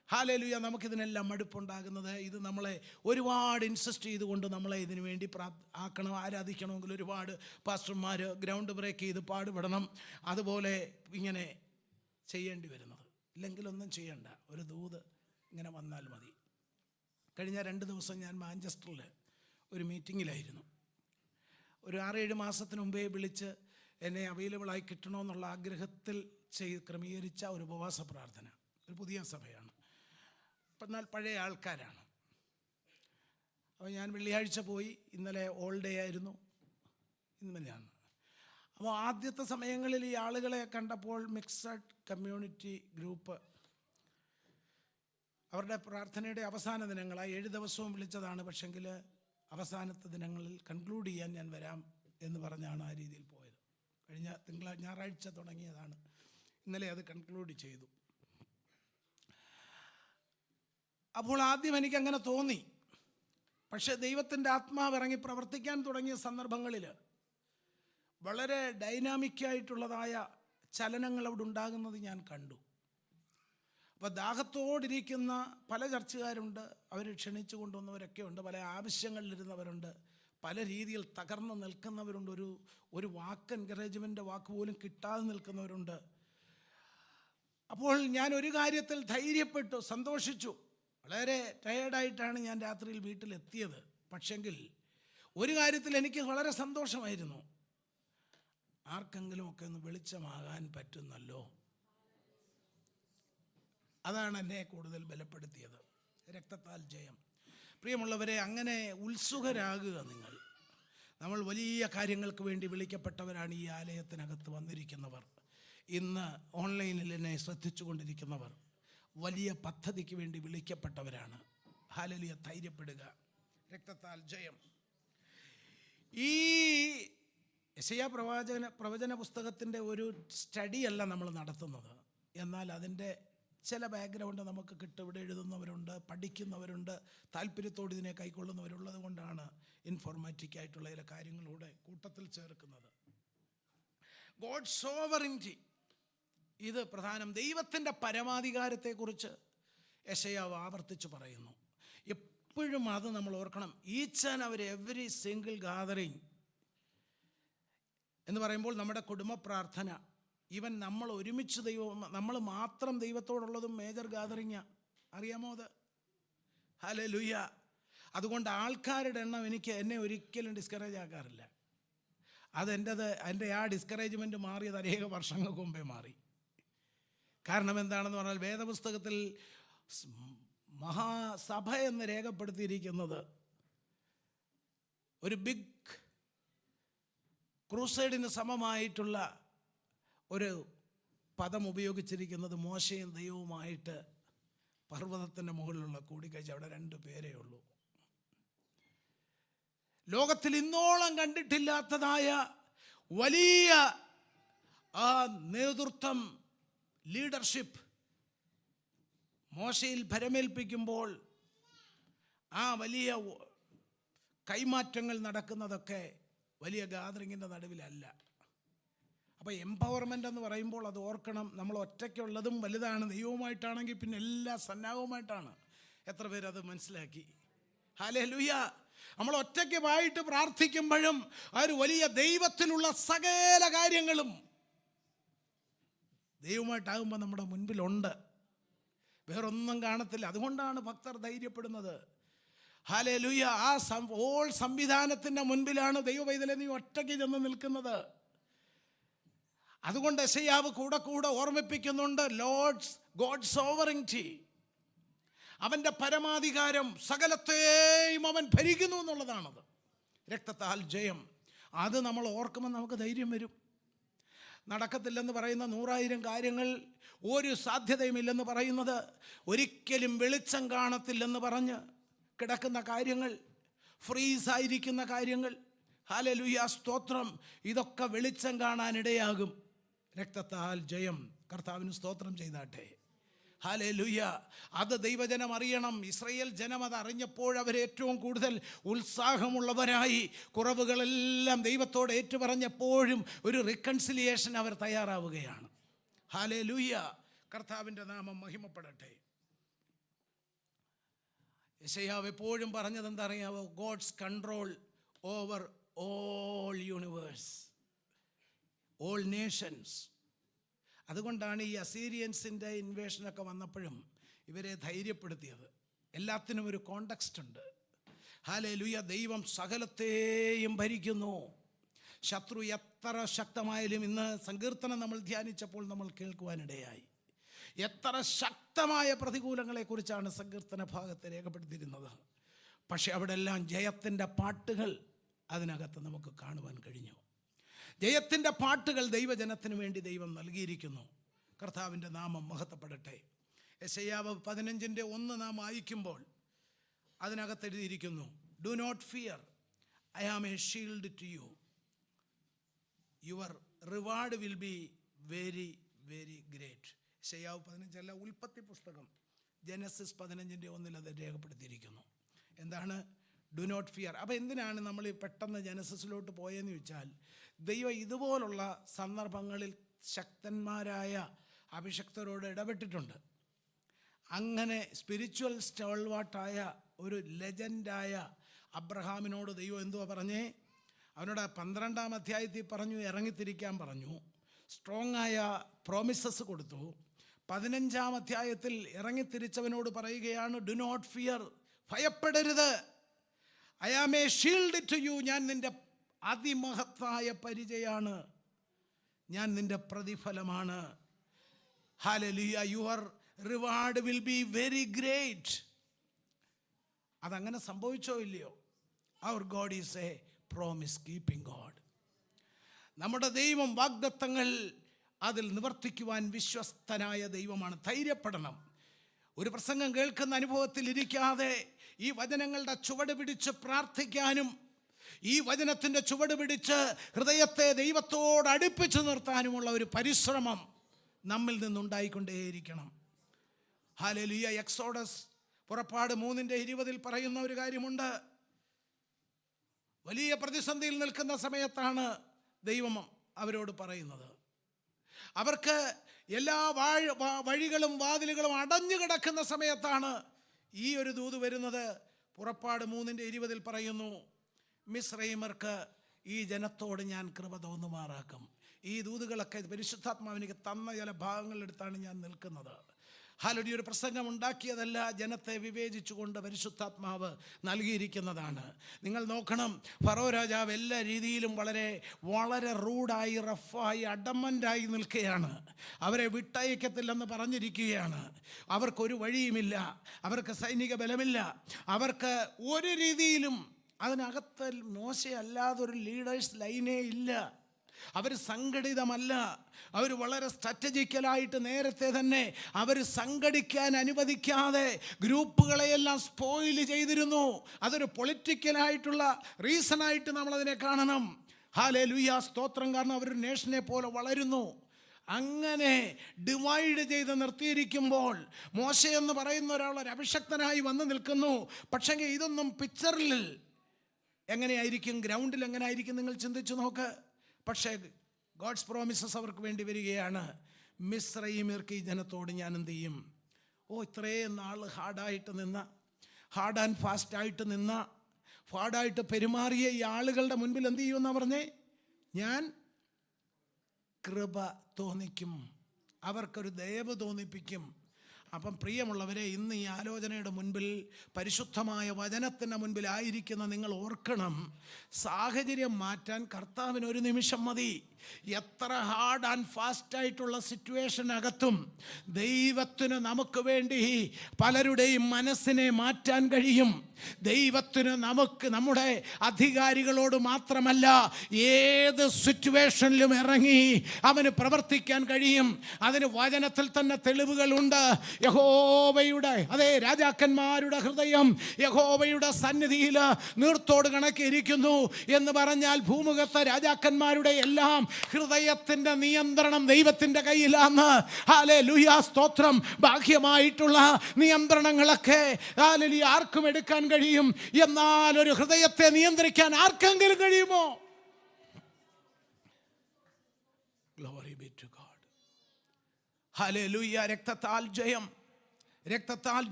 ഹല്ലേലൂയ നമുക്കിതിനെല്ലാം മടുപ്പുണ്ടാകുന്നത്. ഇത് നമ്മളെ ഒരുപാട് ഇൻസിസ്റ്റ് ചെയ്തുകൊണ്ട് നമ്മളെ ഇതിനു വേണ്ടി ആക്കണം. ആരാധിക്കണമെങ്കിൽ ഒരുപാട് പാസ്റ്റർമാർ ഗ്രൗണ്ട് ബ്രേക്ക് ചെയ്ത് പാടുപെടണം. അതുപോലെ ഇങ്ങനെ ചെയ്യേണ്ടി വരുന്നത്. ഇല്ലെങ്കിലൊന്നും ചെയ്യണ്ട, ഒരു ദൂത് ഇങ്ങനെ വന്നാൽ മതി. കഴിഞ്ഞ 2 ദിവസം ഞാൻ മാഞ്ചസ്റ്ററിൽ ഒരു മീറ്റിങ്ങിലായിരുന്നു. ഒരു 6-7 മാസത്തിന് മുമ്പേ വിളിച്ച് എന്നെ അവൈലബിളായി കിട്ടണമെന്നുള്ള ആഗ്രഹത്തിൽ ക്രമീകരിച്ച ഒരു ഉപവാസ പ്രാർത്ഥന. ഒരു പുതിയ സഭയാണ്, എന്നാൽ പഴയ ആൾക്കാരാണ്. അപ്പോൾ ഞാൻ വെള്ളിയാഴ്ച പോയി. ഇന്നലെ ഓൾ ഡേ ആയിരുന്നു, ഇന്നലെയാണ്. അപ്പോൾ ആദ്യത്തെ സമയങ്ങളിൽ ഈ ആളുകളെ കണ്ടപ്പോൾ മിക്സഡ് കമ്മ്യൂണിറ്റി ഗ്രൂപ്പ്, അവരുടെ പ്രാർത്ഥനയുടെ അവസാന ദിനങ്ങളായി 7 ദിവസവും വിളിച്ചതാണ്. പക്ഷെങ്കിൽ അവസാനത്തെ ദിനങ്ങളിൽ കൺക്ലൂഡ് ചെയ്യാൻ ഞാൻ വരാം എന്ന് പറഞ്ഞാണ് ആ രീതിയിൽ പോയത്. കഴിഞ്ഞ ഞായറാഴ്ച തുടങ്ങിയതാണ്, ഇന്നലെ അത് കൺക്ലൂഡ് ചെയ്തു. അപ്പോൾ ആദ്യം എനിക്കങ്ങനെ തോന്നി. പക്ഷേ ദൈവത്തിൻ്റെ ആത്മാവ് ഇറങ്ങി പ്രവർത്തിക്കാൻ തുടങ്ങിയ സന്ദർഭങ്ങളിൽ വളരെ ഡൈനാമിക്കായിട്ടുള്ളതായ ചലനങ്ങൾ അവിടെ ഉണ്ടാകുന്നത് ഞാൻ കണ്ടു. അപ്പോൾ ദാഹത്തോടിരിക്കുന്ന പല ചർച്ചക്കാരുണ്ട്, അവർ ക്ഷണിച്ചു കൊണ്ടുവന്നവരൊക്കെ ഉണ്ട്, പല ആവശ്യങ്ങളിലിരുന്നവരുണ്ട്, പല രീതിയിൽ തകർന്ന് നിൽക്കുന്നവരുണ്ട്, ഒരു വാക്ക് എൻകറേജ്മെൻ്റ് വാക്ക് പോലും കിട്ടാതെ നിൽക്കുന്നവരുണ്ട്. അപ്പോൾ ഞാൻ ഒരു കാര്യത്തിൽ ധൈര്യപ്പെട്ടു, സന്തോഷിച്ചു. വളരെ ടയേർഡായിട്ടാണ് ഞാൻ രാത്രിയിൽ വീട്ടിലെത്തിയത്. പക്ഷെങ്കിൽ ഒരു കാര്യത്തിൽ എനിക്ക് വളരെ സന്തോഷമായിരുന്നു. ആർക്കെങ്കിലുമൊക്കെ ഒന്ന് വെളിച്ചമാകാൻ പറ്റുന്നല്ലോ. അതാണ് എന്നെ കൂടുതൽ ബലപ്പെടുത്തിയത്. രക്തത്താൽ ജയം. പ്രിയമുള്ളവരെ, അങ്ങനെ ഉത്സുകരാകുക നിങ്ങൾ. നമ്മൾ വലിയ കാര്യങ്ങൾക്ക് വേണ്ടി വിളിക്കപ്പെട്ടവരാണ്. ഈ ആലയത്തിനകത്ത് വന്നിരിക്കുന്നവർ, ഇന്ന് ഓൺലൈനിൽ എന്നെ ശ്രദ്ധിച്ചു കൊണ്ടിരിക്കുന്നവർ വലിയ പദ്ധതിക്ക് വേണ്ടി വിളിക്കപ്പെട്ടവരാണ്. ഹല്ലേലൂയ. ധൈര്യപ്പെടുക. രക്തത്താൽ ജയം. ഈ യെശയ്യാ പ്രവചന പുസ്തകത്തിൻ്റെ ഒരു സ്റ്റഡിയല്ല നമ്മൾ നടത്തുന്നത്. എന്നാൽ അതിൻ്റെ ചില ബാക്ക്ഗ്രൗണ്ട് നമുക്ക് കിട്ടും. ഇവിടെ എഴുതുന്നവരുണ്ട്, പഠിക്കുന്നവരുണ്ട്, താല്പര്യത്തോട് ഇതിനെ കൈക്കൊള്ളുന്നവരുള്ളത് കൊണ്ടാണ് ഇൻഫോർമാറ്റിക് ആയിട്ടുള്ള ചില കാര്യങ്ങളൂടെ കൂട്ടത്തിൽ ചേർക്കുന്നത്. ഗോഡ് സോവറിറ്റി, ഇത് പ്രധാനം. ദൈവത്തിൻ്റെ പരമാധികാരത്തെക്കുറിച്ച് യെശയ്യാവ് ആവർത്തിച്ച് പറയുന്നു. എപ്പോഴും അത് നമ്മൾ ഓർക്കണം. Each and every single gathering എന്ന് പറയുമ്പോൾ നമ്മുടെ കുടുംബ പ്രാർത്ഥന, ഈവൻ നമ്മൾ ഒരുമിച്ച് നമ്മൾ മാത്രം ദൈവത്തോടുള്ളതും മേജർ ഗാദറിങ്ങാ. അറിയാമോ അത്? ഹല്ലേലൂയ. അതുകൊണ്ട് ആൾക്കാരുടെ എണ്ണം എന്നെ ഒരിക്കലും ഡിസ്കറേജ് ആക്കാറില്ല. എൻ്റെ ആ ഡിസ്കറേജ്മെൻറ്റ് മാറിയത് അനേക വർഷങ്ങൾക്ക് മുമ്പേ മാറി. കാരണം എന്താണെന്ന് പറഞ്ഞാൽ, വേദപുസ്തകത്തിൽ മഹാസഭ എന്ന് രേഖപ്പെടുത്തിയിരിക്കുന്നത് ഒരു ബിഗ് ക്രൂസൈഡിന് സമമായിട്ടുള്ള ഒരു പദം ഉപയോഗിച്ചിരിക്കുന്നത് മോശയും ദൈവവുമായിട്ട് പർവ്വതത്തിൻ്റെ മുകളിലുള്ള കൂടിക്കാഴ്ച. അവിടെ 2 പേരേ ഉള്ളൂ. ലോകത്തിൽ ഇന്നോളം കണ്ടിട്ടില്ലാത്തതായ വലിയ ആ നേതൃത്വം, ലീഡർഷിപ്പ് മോശയിൽ ഭരമേൽപ്പിക്കുമ്പോൾ ആ വലിയ കൈമാറ്റങ്ങൾ നടക്കുന്നതൊക്കെ വലിയ ഗാദറിങ്ങിൻ്റെ നടുവിലല്ല. അപ്പോൾ എംപവർമെൻ്റ് എന്ന് പറയുമ്പോൾ അത് ഓർക്കണം, നമ്മൾ ഒറ്റയ്ക്കുള്ളതും വലുതാണ്. ദൈവവുമായിട്ടാണെങ്കിൽ പിന്നെ എല്ലാ സന്നാഹവുമായിട്ടാണ്. എത്ര പേരത് മനസ്സിലാക്കി? ഹല്ലേലൂയ. നമ്മൾ ഒറ്റയ്ക്കുമായിട്ട് പ്രാർത്ഥിക്കുമ്പോഴും ആ ഒരു വലിയ ദൈവത്തിലുള്ള സകല കാര്യങ്ങളും ദൈവമായിട്ടാകുമ്പോൾ നമ്മുടെ മുൻപിലുണ്ട്. വേറൊന്നും കാണത്തില്ല. അതുകൊണ്ടാണ് ഭക്തർ ധൈര്യപ്പെടുന്നത്. ഹല്ലേലൂയ. ആ ഓൾ സംവിധാനത്തിൻ്റെ മുൻപിലാണ് ദൈവപൈതലെ നീ ഒറ്റയ്ക്ക് ചെന്ന് നിൽക്കുന്നത്. അതുകൊണ്ട് യെശയ്യാവ് കൂടെ കൂടെ ഓർമ്മിപ്പിക്കുന്നുണ്ട്, ഗോഡ് സോവറിറ്റി, അവൻ്റെ പരമാധികാരം, സകലത്തെയും അവൻ ഭരിക്കുന്നു എന്നുള്ളതാണത്. രക്തത്താൽ ജയം. അത് നമ്മൾ ഓർക്കുമ്പോൾ നമുക്ക് ധൈര്യം വരും. നടക്കത്തില്ലെന്ന് പറയുന്ന 100,000 കാര്യങ്ങൾ, ഒരു സാധ്യതയുമില്ലെന്ന് പറയുന്നത്, ഒരിക്കലും വെളിച്ചം കാണത്തില്ലെന്ന് പറഞ്ഞ് കിടക്കുന്ന കാര്യങ്ങൾ, ഫ്രീസായിരിക്കുന്ന കാര്യങ്ങൾ, ഹല്ലേലൂയ, സ്തോത്രം, ഇതൊക്കെ വെളിച്ചം കാണാനിടയാകും. രക്തത്താൽ ജയം. കർത്താവിന് സ്തോത്രം ചെയ്താട്ടെ. ഹല്ലേലൂയ. അത് ദൈവജനം അറിയണം. ഇസ്രായേൽ ജനം അത് അറിഞ്ഞപ്പോൾ അവർ ഏറ്റവും കൂടുതൽ ഉത്സാഹമുള്ളവരായി കുറവുകളെല്ലാം ദൈവത്തോട് ഏറ്റുപറഞ്ഞപ്പോഴും ഒരു റിക്കൺസിലിയേഷൻ അവർ തയ്യാറാവുകയാണ്. ഹല്ലേലൂയ. കർത്താവിൻ്റെ നാമം മഹിമപ്പെടട്ടെ. യെശയ്യാവ് എപ്പോഴും പറഞ്ഞത് എന്താ അറിയാമോ? God's control over all universe, all nations. അതുകൊണ്ടാണ് ഈ അസീരിയൻസിൻ്റെ ഇൻവേഷനൊക്കെ വന്നപ്പോഴും ഇവരെ ധൈര്യപ്പെടുത്തിയത്. എല്ലാത്തിനും ഒരു കോണ്ടെക്സ്റ്റ് ഉണ്ട്. ഹല്ലേലൂയ. ദൈവം സകലത്തെയും ഭരിക്കുന്നു. ശത്രു എത്ര ശക്തമായാലും, ഇന്ന് സങ്കീർത്തനം നമ്മൾ ധ്യാനിച്ചപ്പോൾ നമ്മൾ കേൾക്കുവാനിടയായി, എത്ര ശക്തമായ പ്രതികൂലങ്ങളെക്കുറിച്ചാണ് സങ്കീർത്തന ഭാഗത്ത് രേഖപ്പെടുത്തിയിരുന്നത്. പക്ഷെ അവിടെ എല്ലാം ജയത്തിൻ്റെ പാട്ടുകൾ അതിനകത്ത് നമുക്ക് കാണുവാൻ കഴിഞ്ഞു. ജയത്തിൻ്റെ പാട്ടുകൾ ദൈവജനത്തിന് വേണ്ടി ദൈവം നൽകിയിരിക്കുന്നു. കർത്താവിൻ്റെ നാമം മഹത്വപ്പെടട്ടെ. യെശയ്യാവ് 15:1 നാം വായിക്കുമ്പോൾ അതിനകത്ത് എഴുതിയിരിക്കുന്നു, do not fear, I am a shield to you, your reward will be very very great. യെശയ്യാവ് 15 അല്ല, ഉൽപ്പത്തി പുസ്തകം ജനസിസ് 15:1 അത് രേഖപ്പെടുത്തിയിരിക്കുന്നു. എന്താണ് ഡു നോട്ട് ഫിയർ? അപ്പോൾ എന്തിനാണ് നമ്മൾ പെട്ടെന്ന് ജനസിസിലോട്ട് പോയെന്ന് ചോദിച്ചാൽ, ദൈവം ഇതുപോലുള്ള സന്ദർഭങ്ങളിൽ ശക്തന്മാരായ അഭിഷക്തരോട് ഇടപെട്ടിട്ടുണ്ട്. അങ്ങനെ സ്പിരിച്വൽ സ്റ്റോൾവാട്ടായ ഒരു ലെജൻഡായ അബ്രഹാമിനോട് ദൈവം എന്തുവാ പറഞ്ഞേ? അവനോട് 12-ാം അധ്യായത്തിൽ പറഞ്ഞു ഇറങ്ങിത്തിരിക്കാൻ പറഞ്ഞു. സ്ട്രോങ് ആയ പ്രോമിസസ് കൊടുത്തു. 15-ാം അധ്യായത്തിൽ ഇറങ്ങിത്തിരിച്ചവനോട് പറയുകയാണ്, ഡു നോട്ട് ഫിയർ, ഭയപ്പെടരുത്, I am a shield to you, ഞാൻ നിൻ്റെ അതിമഹത്തായ പരിചയാണ്, ഞാൻ നിൻ്റെ പ്രതിഫലമാണ്. Hallelujah. Your reward will be very great. അതങ്ങനെ സംഭവിച്ചോ ഇല്ലയോ? Our God is a promise keeping God. നമ്മുടെ ദൈവം വാഗ്ദത്തങ്ങൾ അതിൽ നിവർത്തിക്കുവാൻ വിശ്വസ്തനായ ദൈവമാണ്. ധൈര്യപ്പെടണം. ഒരു പ്രസംഗം കേൾക്കുന്ന അനുഭവത്തിൽ ഇരിക്കാതെ ഈ വചനങ്ങളുടെ ചുവട് പിടിച്ച് പ്രാർത്ഥിക്കാനും ഈ വചനത്തിൻ്റെ ചുവട് പിടിച്ച് ഹൃദയത്തെ ദൈവത്തോട് അടുപ്പിച്ചു നിർത്താനുമുള്ള ഒരു പരിശ്രമം നമ്മിൽ നിന്നുണ്ടായിക്കൊണ്ടേയിരിക്കണം. ഹല്ലേലൂയ. എക്സോഡസ് പുറപ്പാട് 3:20 പറയുന്ന ഒരു കാര്യമുണ്ട്. വലിയ പ്രതിസന്ധിയിൽ നിൽക്കുന്ന സമയത്താണ് ദൈവം അവരോട് പറയുന്നത്. അവർക്ക് എല്ലാ വഴികളും വാതിലുകളും അടഞ്ഞു കിടക്കുന്ന സമയത്താണ് ഈ ഒരു ദൂത് വരുന്നത്. പുറപ്പാട് 3:20 പറയുന്നു, മിസ്രൈമർക്ക് ഈ ജനത്തോട് ഞാൻ കൃപ തോന്നുമാറാക്കും. ഈ ദൂതുകളൊക്കെ പരിശുദ്ധാത്മാവിനിക്ക് തന്ന ചില ഭാഗങ്ങളെടുത്താണ് ഞാൻ നിൽക്കുന്നത്. ഹല്ലേലൂയ. ഒരു പ്രസംഗം ഉണ്ടാക്കിയതല്ല, ജനത്തെ വിവേചിച്ചുകൊണ്ട് പരിശുദ്ധാത്മാവ് നൽകിയിരിക്കുന്നതാണ്. നിങ്ങൾ നോക്കണം, ഫറോ രാജാവ് എല്ലാ രീതിയിലും വളരെ റൂഡായി, റഫായി, അഡമൻ്റായി നിൽക്കുകയാണ്. അവരെ വിട്ടയക്കത്തില്ലെന്ന് പറഞ്ഞിരിക്കുകയാണ്. അവർക്കൊരു വഴിയുമില്ല, അവർക്ക് സൈനിക ബലമില്ല, അവർക്ക് ഒരു രീതിയിലും അതിനകത്ത് മോശയല്ലാതൊരു ലീഡേഴ്സ് ലൈനേ ഇല്ല. അവർ സംഘടിതമല്ല. അവർ വളരെ സ്ട്രാറ്റജിക്കലായിട്ട് നേരത്തെ തന്നെ അവർ സംഘടിക്കാൻ അനുവദിക്കാതെ ഗ്രൂപ്പുകളെയെല്ലാം സ്പോയിൽ ചെയ്തിരുന്നു. അതൊരു പൊളിറ്റിക്കലായിട്ടുള്ള റീസണായിട്ട് നമ്മളതിനെ കാണണം. ഹല്ലേലൂയ, സ്തോത്രം. കാരണം അവരൊരു നേഷനെ പോലെ വളരുന്നു. അങ്ങനെ ഡിവൈഡ് ചെയ്ത് നിർത്തിയിരിക്കുമ്പോൾ മോശയെന്ന് പറയുന്ന ഒരാൾ അഭിഷക്തനായി വന്ന് നിൽക്കുന്നു. പക്ഷേ ഇതൊന്നും പിക്ചറിൽ എങ്ങനെയായിരിക്കും, ഗ്രൗണ്ടിൽ എങ്ങനെയായിരിക്കും നിങ്ങൾ ചിന്തിച്ചു നോക്ക്. പക്ഷേ ഗോഡ്സ് പ്രോമിസസ് അവർക്ക് വേണ്ടി വരികയാണ്. മിസ്രയീമ്യർക്ക് ഈ ജനത്തോട് ഞാൻ എന്ത് ചെയ്യും? ഇത്രയും നാൾ ഹാർഡ് ആൻഡ് ഫാസ്റ്റായിട്ട് ഹാർഡായിട്ട് പെരുമാറിയ ഈ ആളുകളുടെ മുൻപിൽ എന്ത് ചെയ്യുമെന്നാണ് പറഞ്ഞേ? ഞാൻ കൃപ തോന്നിക്കും, അവർക്കൊരു ദയവ് തോന്നിപ്പിക്കും. അപ്പം പ്രിയമുള്ളവരെ, ഇന്ന് ഈ ആലോചനയുടെ മുൻപിൽ, പരിശുദ്ധമായ വചനത്തിൻ്റെ മുൻപിലായിരിക്കുന്ന നിങ്ങൾ ഓർക്കണം, സാഹചര്യം മാറ്റാൻ കർത്താവിന് ഒരു നിമിഷം മതി. എത്ര ഹാർഡ് ആൻഡ് ഫാസ്റ്റായിട്ടുള്ള സിറ്റുവേഷനകത്തും ദൈവത്തിന് നമുക്ക് വേണ്ടി പലരുടെയും മനസ്സിനെ മാറ്റാൻ കഴിയും. ദൈവത്തിന് നമ്മുടെ അധികാരികളോട് മാത്രമല്ല, ഏത് സിറ്റുവേഷനിലും ഇറങ്ങി അവന് പ്രവർത്തിക്കാൻ കഴിയും. അതിന് വചനത്തിൽ തന്നെ തെളിവുകളുണ്ട്. യഹോവയുടെ, അതേ, രാജാക്കന്മാരുടെ ഹൃദയം യഹോവയുടെ സന്നിധിയിൽ നീർത്തോട് കണക്കിരിക്കുന്നു എന്ന് പറഞ്ഞാൽ ഭൂമുഖത്തെ രാജാക്കന്മാരുടെ എല്ലാം ഹൃദയത്തിന്റെ നിയന്ത്രണം ദൈവത്തിന്റെ കയ്യിലാണ്. ഹല്ലേലൂയ, സ്തോത്രം. ബാഹ്യമായിട്ടുള്ള നിയന്ത്രണങ്ങളൊക്കെ ഹല്ലേലൂയ ആർക്കും എടുക്കാൻ കഴിയും. എന്നാൽ ഒരു ഹൃദയത്തെ നിയന്ത്രിക്കാൻ ആർക്കെങ്കിലും കഴിയുമോ? Glory be to God. Hallelujah. രക്തത്താൽ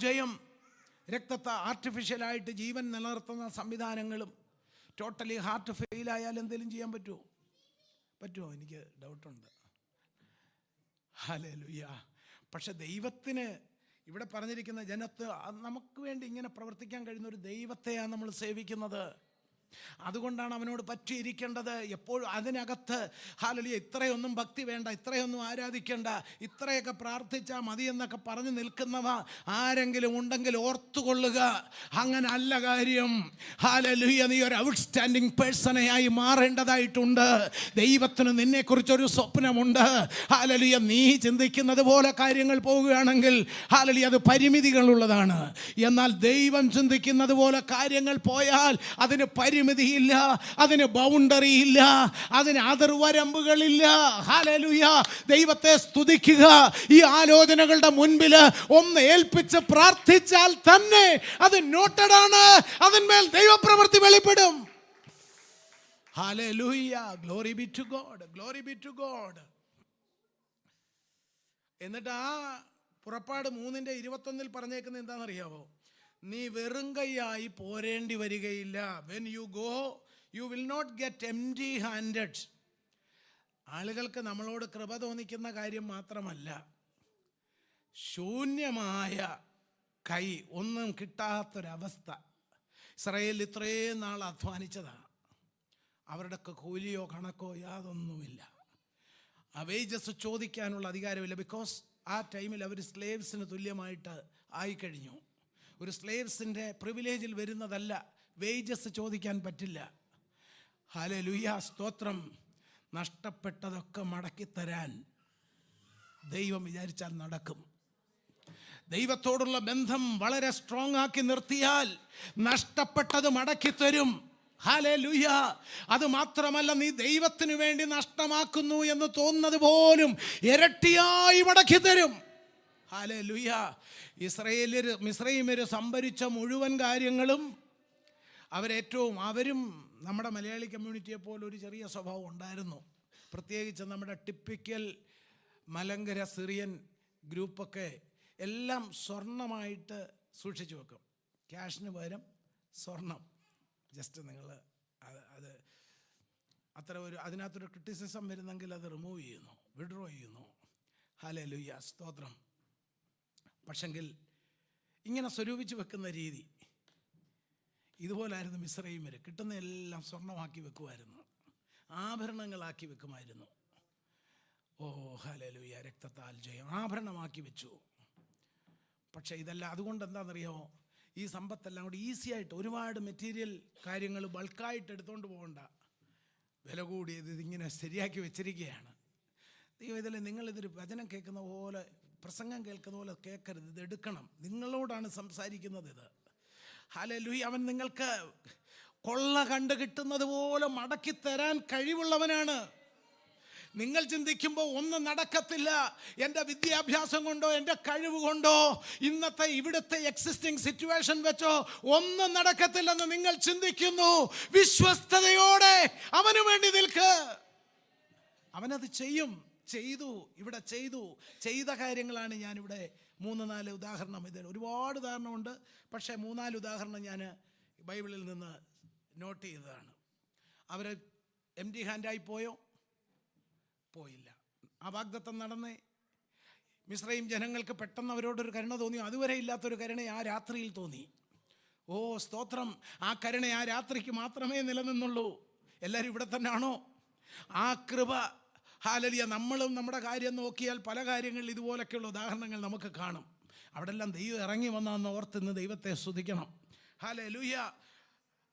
ജയം. ആർട്ടിഫിഷ്യലായിട്ട് ജീവൻ നിലനിർത്തുന്ന സംവിധാനങ്ങളും ടോട്ടലി ഹാർട്ട് ഫെയിലായാൽ എന്തെങ്കിലും ചെയ്യാൻ പറ്റുമോ? എനിക്ക് ഡൗട്ടുണ്ട്. ഹല്ലേലൂയ. പക്ഷെ ദൈവത്തിന് ഇവിടെ പറഞ്ഞിരിക്കുന്ന ജനത്ത് നമുക്ക് വേണ്ടി ഇങ്ങനെ പ്രവർത്തിക്കാൻ കഴിയുന്ന ഒരു ദൈവത്തെയാണ് നമ്മൾ സേവിക്കുന്നത്. അതുകൊണ്ടാണ് അവനോട് പറ്റിയിരിക്കേണ്ടത് എപ്പോഴും. അതിനകത്ത് ഹല്ലേലൂയ ഇത്രയൊന്നും ഭക്തി വേണ്ട, ഇത്രയൊന്നും ആരാധിക്കേണ്ട, ഇത്രയൊക്കെ പ്രാർത്ഥിച്ചാൽ മതി എന്നൊക്കെ പറഞ്ഞു നിൽക്കുന്നവ ആരെങ്കിലും ഉണ്ടെങ്കിൽ ഓർത്തുകൊള്ളുക, അങ്ങനെ അല്ല കാര്യം. ഹല്ലേലൂയ, നീ ഒരു ഔട്ട്സ്റ്റാൻഡിങ് പേഴ്സണായി മാറേണ്ടതായിട്ടുണ്ട്. ദൈവത്തിന് നിന്നെക്കുറിച്ചൊരു സ്വപ്നമുണ്ട്. ഹല്ലേലൂയ, നീ ചിന്തിക്കുന്നത് പോലെ കാര്യങ്ങൾ പോവുകയാണെങ്കിൽ ഹല്ലേലൂയ അത് പരിമിതികളുള്ളതാണ്. എന്നാൽ ദൈവം ചിന്തിക്കുന്നത് പോലെ കാര്യങ്ങൾ പോയാൽ അതിന് പരിമിതിയില്ല, അതിന് ബൗണ്ടറി ഇല്ല, അതിന് അതിർവരമ്പുകളില്ല. ഹല്ലേലൂയ, ദൈവത്തെ സ്തുതിക്കുക. ഈ ആലോചനകളുടെ മുൻപിൽ ഒന്ന് ഏൽപ്പിച്ച് പ്രാർത്ഥിച്ചാൽ തന്നെ അത് നോട്ടഡ് ആണ്. അതിന്മേൽ ദൈവപ്രവൃത്തി വെളിപ്പെടും. Hallelujah, glory be to God, glory be to God. എന്നിട്ട് ആ പുറപ്പാട് 3:21 പറഞ്ഞേക്കുന്നത് എന്താണെന്നറിയാവോ? നീ വെറും കൈയായി പോരേണ്ടി വരികയില്ല. when you go you will not get empty handed. ആളുകൾക്ക് നമ്മളോട് കൃപ തോന്നിക്കുന്ന കാര്യം മാത്രമല്ല, ശൂന്യമായ കൈ, ഒന്നും കിട്ടാത്തൊരവസ്ഥ. ഇസ്രായേൽ ഇത്രയും നാൾ അധ്വാനിച്ചതാണ്. അവരുടെയൊക്കെ കൂലിയോ കണക്കോ യാതൊന്നുമില്ല. ആ വേജസ് ചോദിക്കാനുള്ള അധികാരമില്ല. ബിക്കോസ് ആ ടൈമിൽ അവർ സ്ലേവ്സിന് തുല്യമായിട്ട് ആയിക്കഴിഞ്ഞു. ഒരു സ്ലേവ്സിൻ്റെ പ്രിവിലേജിൽ വരുന്നതല്ല, വേജസ് ചോദിക്കാൻ പറ്റില്ല. ഹല്ലേലൂയ, സ്തോത്രം. നഷ്ടപ്പെട്ടതൊക്കെ മടക്കിത്തരാൻ ദൈവം വിചാരിച്ചാൽ നടക്കും. ദൈവത്തോടുള്ള ബന്ധം വളരെ സ്ട്രോങ് ആക്കി നിർത്തിയാൽ നഷ്ടപ്പെട്ടത് മടക്കിത്തരും. ഹല്ലേലൂയ. അത് മാത്രമല്ല, നീ ദൈവത്തിന് വേണ്ടി നഷ്ടമാക്കുന്നു എന്ന് തോന്നുന്നത് പോലും ഇരട്ടിയായി മടക്കിത്തരും. ഹല്ലേലൂയ. മിസ്രയീമ്യർ സംഭരിച്ച മുഴുവൻ കാര്യങ്ങളും അവരും നമ്മുടെ മലയാളി കമ്മ്യൂണിറ്റിയെ പോലെ ഒരു ചെറിയ സ്വഭാവം ഉണ്ടായിരുന്നു. പ്രത്യേകിച്ച് നമ്മുടെ ടിപ്പിക്കൽ മലങ്കര സിറിയൻ ഗ്രൂപ്പൊക്കെ എല്ലാം സ്വർണമായിട്ട് സൂക്ഷിച്ചു വെക്കും. ക്യാഷിന് പകരം സ്വർണം. ജസ്റ്റ് നിങ്ങൾ അത് അത്ര അതിനകത്തൊരു ക്രിറ്റിസിസം വരുന്നെങ്കിൽ അത് റിമൂവ് ചെയ്യുന്നു, വിഡ്രോ ചെയ്യുന്നു. ഹല്ലേലൂയ, സ്തോത്രം. പക്ഷെങ്കിൽ ഇങ്ങനെ സ്വരൂപിച്ച് വെക്കുന്ന രീതി ഇതുപോലായിരുന്നു മിസ്രയീമ്യർ. കിട്ടുന്ന എല്ലാം സ്വർണ്ണമാക്കി വെക്കുമായിരുന്നു, ആഭരണങ്ങളാക്കി വെക്കുമായിരുന്നു. ഓ ഹല്ലേലൂയ, രക്തത്താൽ ജയം. ആഭരണമാക്കി വെച്ചു. പക്ഷേ ഇതല്ല. അതുകൊണ്ട് എന്താണെന്നറിയാമോ, ഈ സമ്പത്തെല്ലാം കൂടി ഈസി ആയിട്ട് ഒരുപാട് മെറ്റീരിയൽ കാര്യങ്ങൾ ബൾക്കായിട്ട് എടുത്തുകൊണ്ട് പോകണ്ട, വില കൂടിയത് ഇതിങ്ങനെ ശരിയാക്കി വെച്ചിരിക്കുകയാണ്. ദൈവം ഇതിൽ നിങ്ങളിതൊരു വചനം കേൾക്കുന്ന പോലെ, പ്രസംഗം കേൾക്കുന്ന പോലെ കേൾക്കരുത്. ഇത് എടുക്കണം. നിങ്ങളോടാണ് സംസാരിക്കുന്നത് ഇത്. ഹല്ലേലൂയ. അവൻ നിങ്ങൾക്ക് കൊള്ള കണ്ടു കിട്ടുന്നത് പോലെ മടക്കി തരാൻ കഴിവുള്ളവനാണ്. നിങ്ങൾ ചിന്തിക്കുമ്പോൾ ഒന്നും നടക്കത്തില്ല, എൻ്റെ വിദ്യാഭ്യാസം കൊണ്ടോ എൻ്റെ കഴിവ് കൊണ്ടോ ഇന്നത്തെ ഇവിടുത്തെ എക്സിസ്റ്റിംഗ് സിറ്റുവേഷൻ വെച്ചോ ഒന്നും നടക്കത്തില്ലെന്ന് നിങ്ങൾ ചിന്തിക്കുന്നു. വിശ്വസ്തയോടെ അവന് വേണ്ടി നിൽക്ക്. അവനത് ചെയ്യും. ഇവിടെ ചെയ്ത കാര്യങ്ങളാണ് ഞാനിവിടെ 3-4 ഉദാഹരണം. ഇതിൽ ഒരുപാട് ഉദാഹരണമുണ്ട്, പക്ഷേ 3-4 ഉദാഹരണം ഞാൻ ബൈബിളിൽ നിന്ന് നോട്ട് ചെയ്തതാണ്. അവർ എംപ്റ്റി ഹാൻഡായി പോയോ? പോയില്ല. ആ വാഗ്ദത്തം നടന്നേ. മിസ്രയീം ജനങ്ങൾക്ക് പെട്ടെന്ന് അവരോടൊരു കരുണ തോന്നി. അതുവരെ ഇല്ലാത്തൊരു കരുണ ആ രാത്രിയിൽ തോന്നി. ഓ സ്തോത്രം. ആ കരുണ ആ രാത്രിക്ക് മാത്രമേ നിലനിന്നുള്ളൂ. എല്ലാവരും ഇവിടെ തന്നെ ആണോ? ആ കൃപ, ഹല്ലേലൂയ. നമ്മളും നമ്മുടെ കാര്യം നോക്കിയാൽ പല കാര്യങ്ങളിൽ ഇതുപോലൊക്കെയുള്ള ഉദാഹരണങ്ങൾ നമുക്ക് കാണും. അവിടെ എല്ലാം ദൈവം ഇറങ്ങി വന്നാന്ന് ഓർത്ത് ഇന്ന് ദൈവത്തെ സ്തുതിക്കണം. ഹല്ലേലൂയ.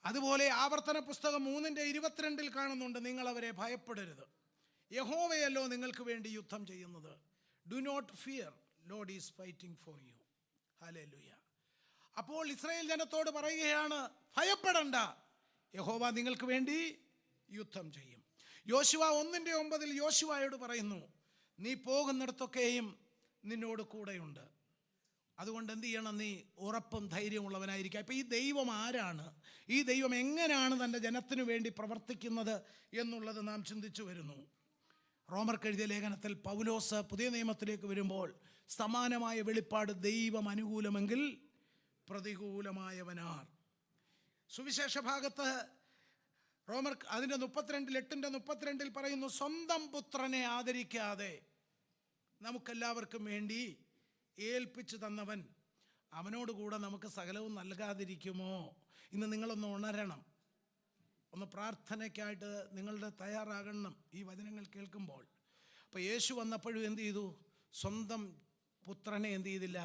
അതുപോലെ ആവർത്തന പുസ്തകം 3:22 കാണുന്നുണ്ട്, നിങ്ങൾ അവരെ ഭയപ്പെടരുത്, യഹോവയല്ലോ നിങ്ങൾക്ക് വേണ്ടി യുദ്ധം ചെയ്യുന്നത്. Do not fear, Lord is fighting for you. Hallelujah. അപ്പോൾ ഇസ്രായേൽ ജനത്തോട് പറയുകയാണ്, ഭയപ്പെടണ്ട, യഹോവ നിങ്ങൾക്ക് വേണ്ടി യുദ്ധം ചെയ്യും. യോശുവ 1:9 യോശുവയോട് പറയുന്നു, നീ പോകുന്നിടത്തൊക്കെയും നിന്നോട് കൂടെയുണ്ട്. അതുകൊണ്ട് എന്ത് ചെയ്യണം? നീ ഉറപ്പും ധൈര്യമുള്ളവനായിരിക്കുക. അപ്പോൾ ഈ ദൈവം ആരാണ്? ഈ ദൈവം എങ്ങനെയാണ് തൻ്റെ ജനത്തിനു വേണ്ടി പ്രവർത്തിക്കുന്നത് എന്നുള്ളത് നാം ചിന്തിച്ചു വരുന്നു. റോമർക്ക് എഴുതിയ ലേഖനത്തിൽ പൗലോസ് പുതിയ നിയമത്തിലേക്ക് വരുമ്പോൾ സമാനമായ വെളിപ്പാട്, ദൈവം അനുകൂലമെങ്കിൽ പ്രതികൂലമായവനാർ. സുവിശേഷ ഭാഗത്ത് റോമർ അതിൻ്റെ 8:32 പറയുന്നു, സ്വന്തം പുത്രനെ ആദരിക്കാതെ നമുക്കെല്ലാവർക്കും വേണ്ടി ഏൽപ്പിച്ചു തന്നവൻ അവനോടുകൂടെ നമുക്ക് സകലവും നൽകാതിരിക്കുമോ? ഇന്ന് നിങ്ങളൊന്ന് ഉണരണം, ഒന്ന് പ്രാർത്ഥനയ്ക്കായിട്ട് നിങ്ങളുടെ തയ്യാറാകണം ഈ വചനങ്ങൾ കേൾക്കുമ്പോൾ. അപ്പോൾ യേശു വന്നപ്പോഴും എന്ത് ചെയ്തു? സ്വന്തം പുത്രനെ എന്ത് ചെയ്തില്ല?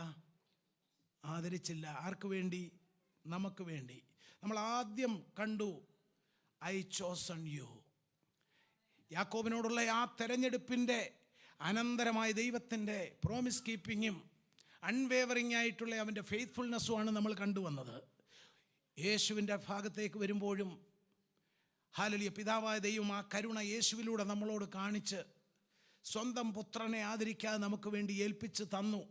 ആദരിച്ചില്ല. ആർക്ക് വേണ്ടി? നമുക്ക് വേണ്ടി. നമ്മൾ ആദ്യം കണ്ടു, ഐ ചോസൺ യു. യാക്കോബിനോടുള്ള ആ തെരഞ്ഞെടുപ്പിൻ്റെ അനന്തരമായ ദൈവത്തിൻ്റെ പ്രോമിസ് കീപ്പിങ്ങും അൺവേവറിംഗ് ആയിട്ടുള്ള അവൻ്റെ ഫെയ്ത്ത്ഫുൾനെസ്സുമാണ് നമ്മൾ കണ്ടുവന്നത്. യേശുവിൻ്റെ ഭാഗത്തേക്ക് വരുമ്പോഴും ഹല്ലേലൂയ, പിതാവായ ദൈവം ആ കരുണ യേശുവിലൂടെ നമ്മളോട് കാണിച്ച് സ്വന്തം പുത്രനെ ആദരിക്കാതെ നമുക്ക് വേണ്ടി ഏൽപ്പിച്ച് തന്നു.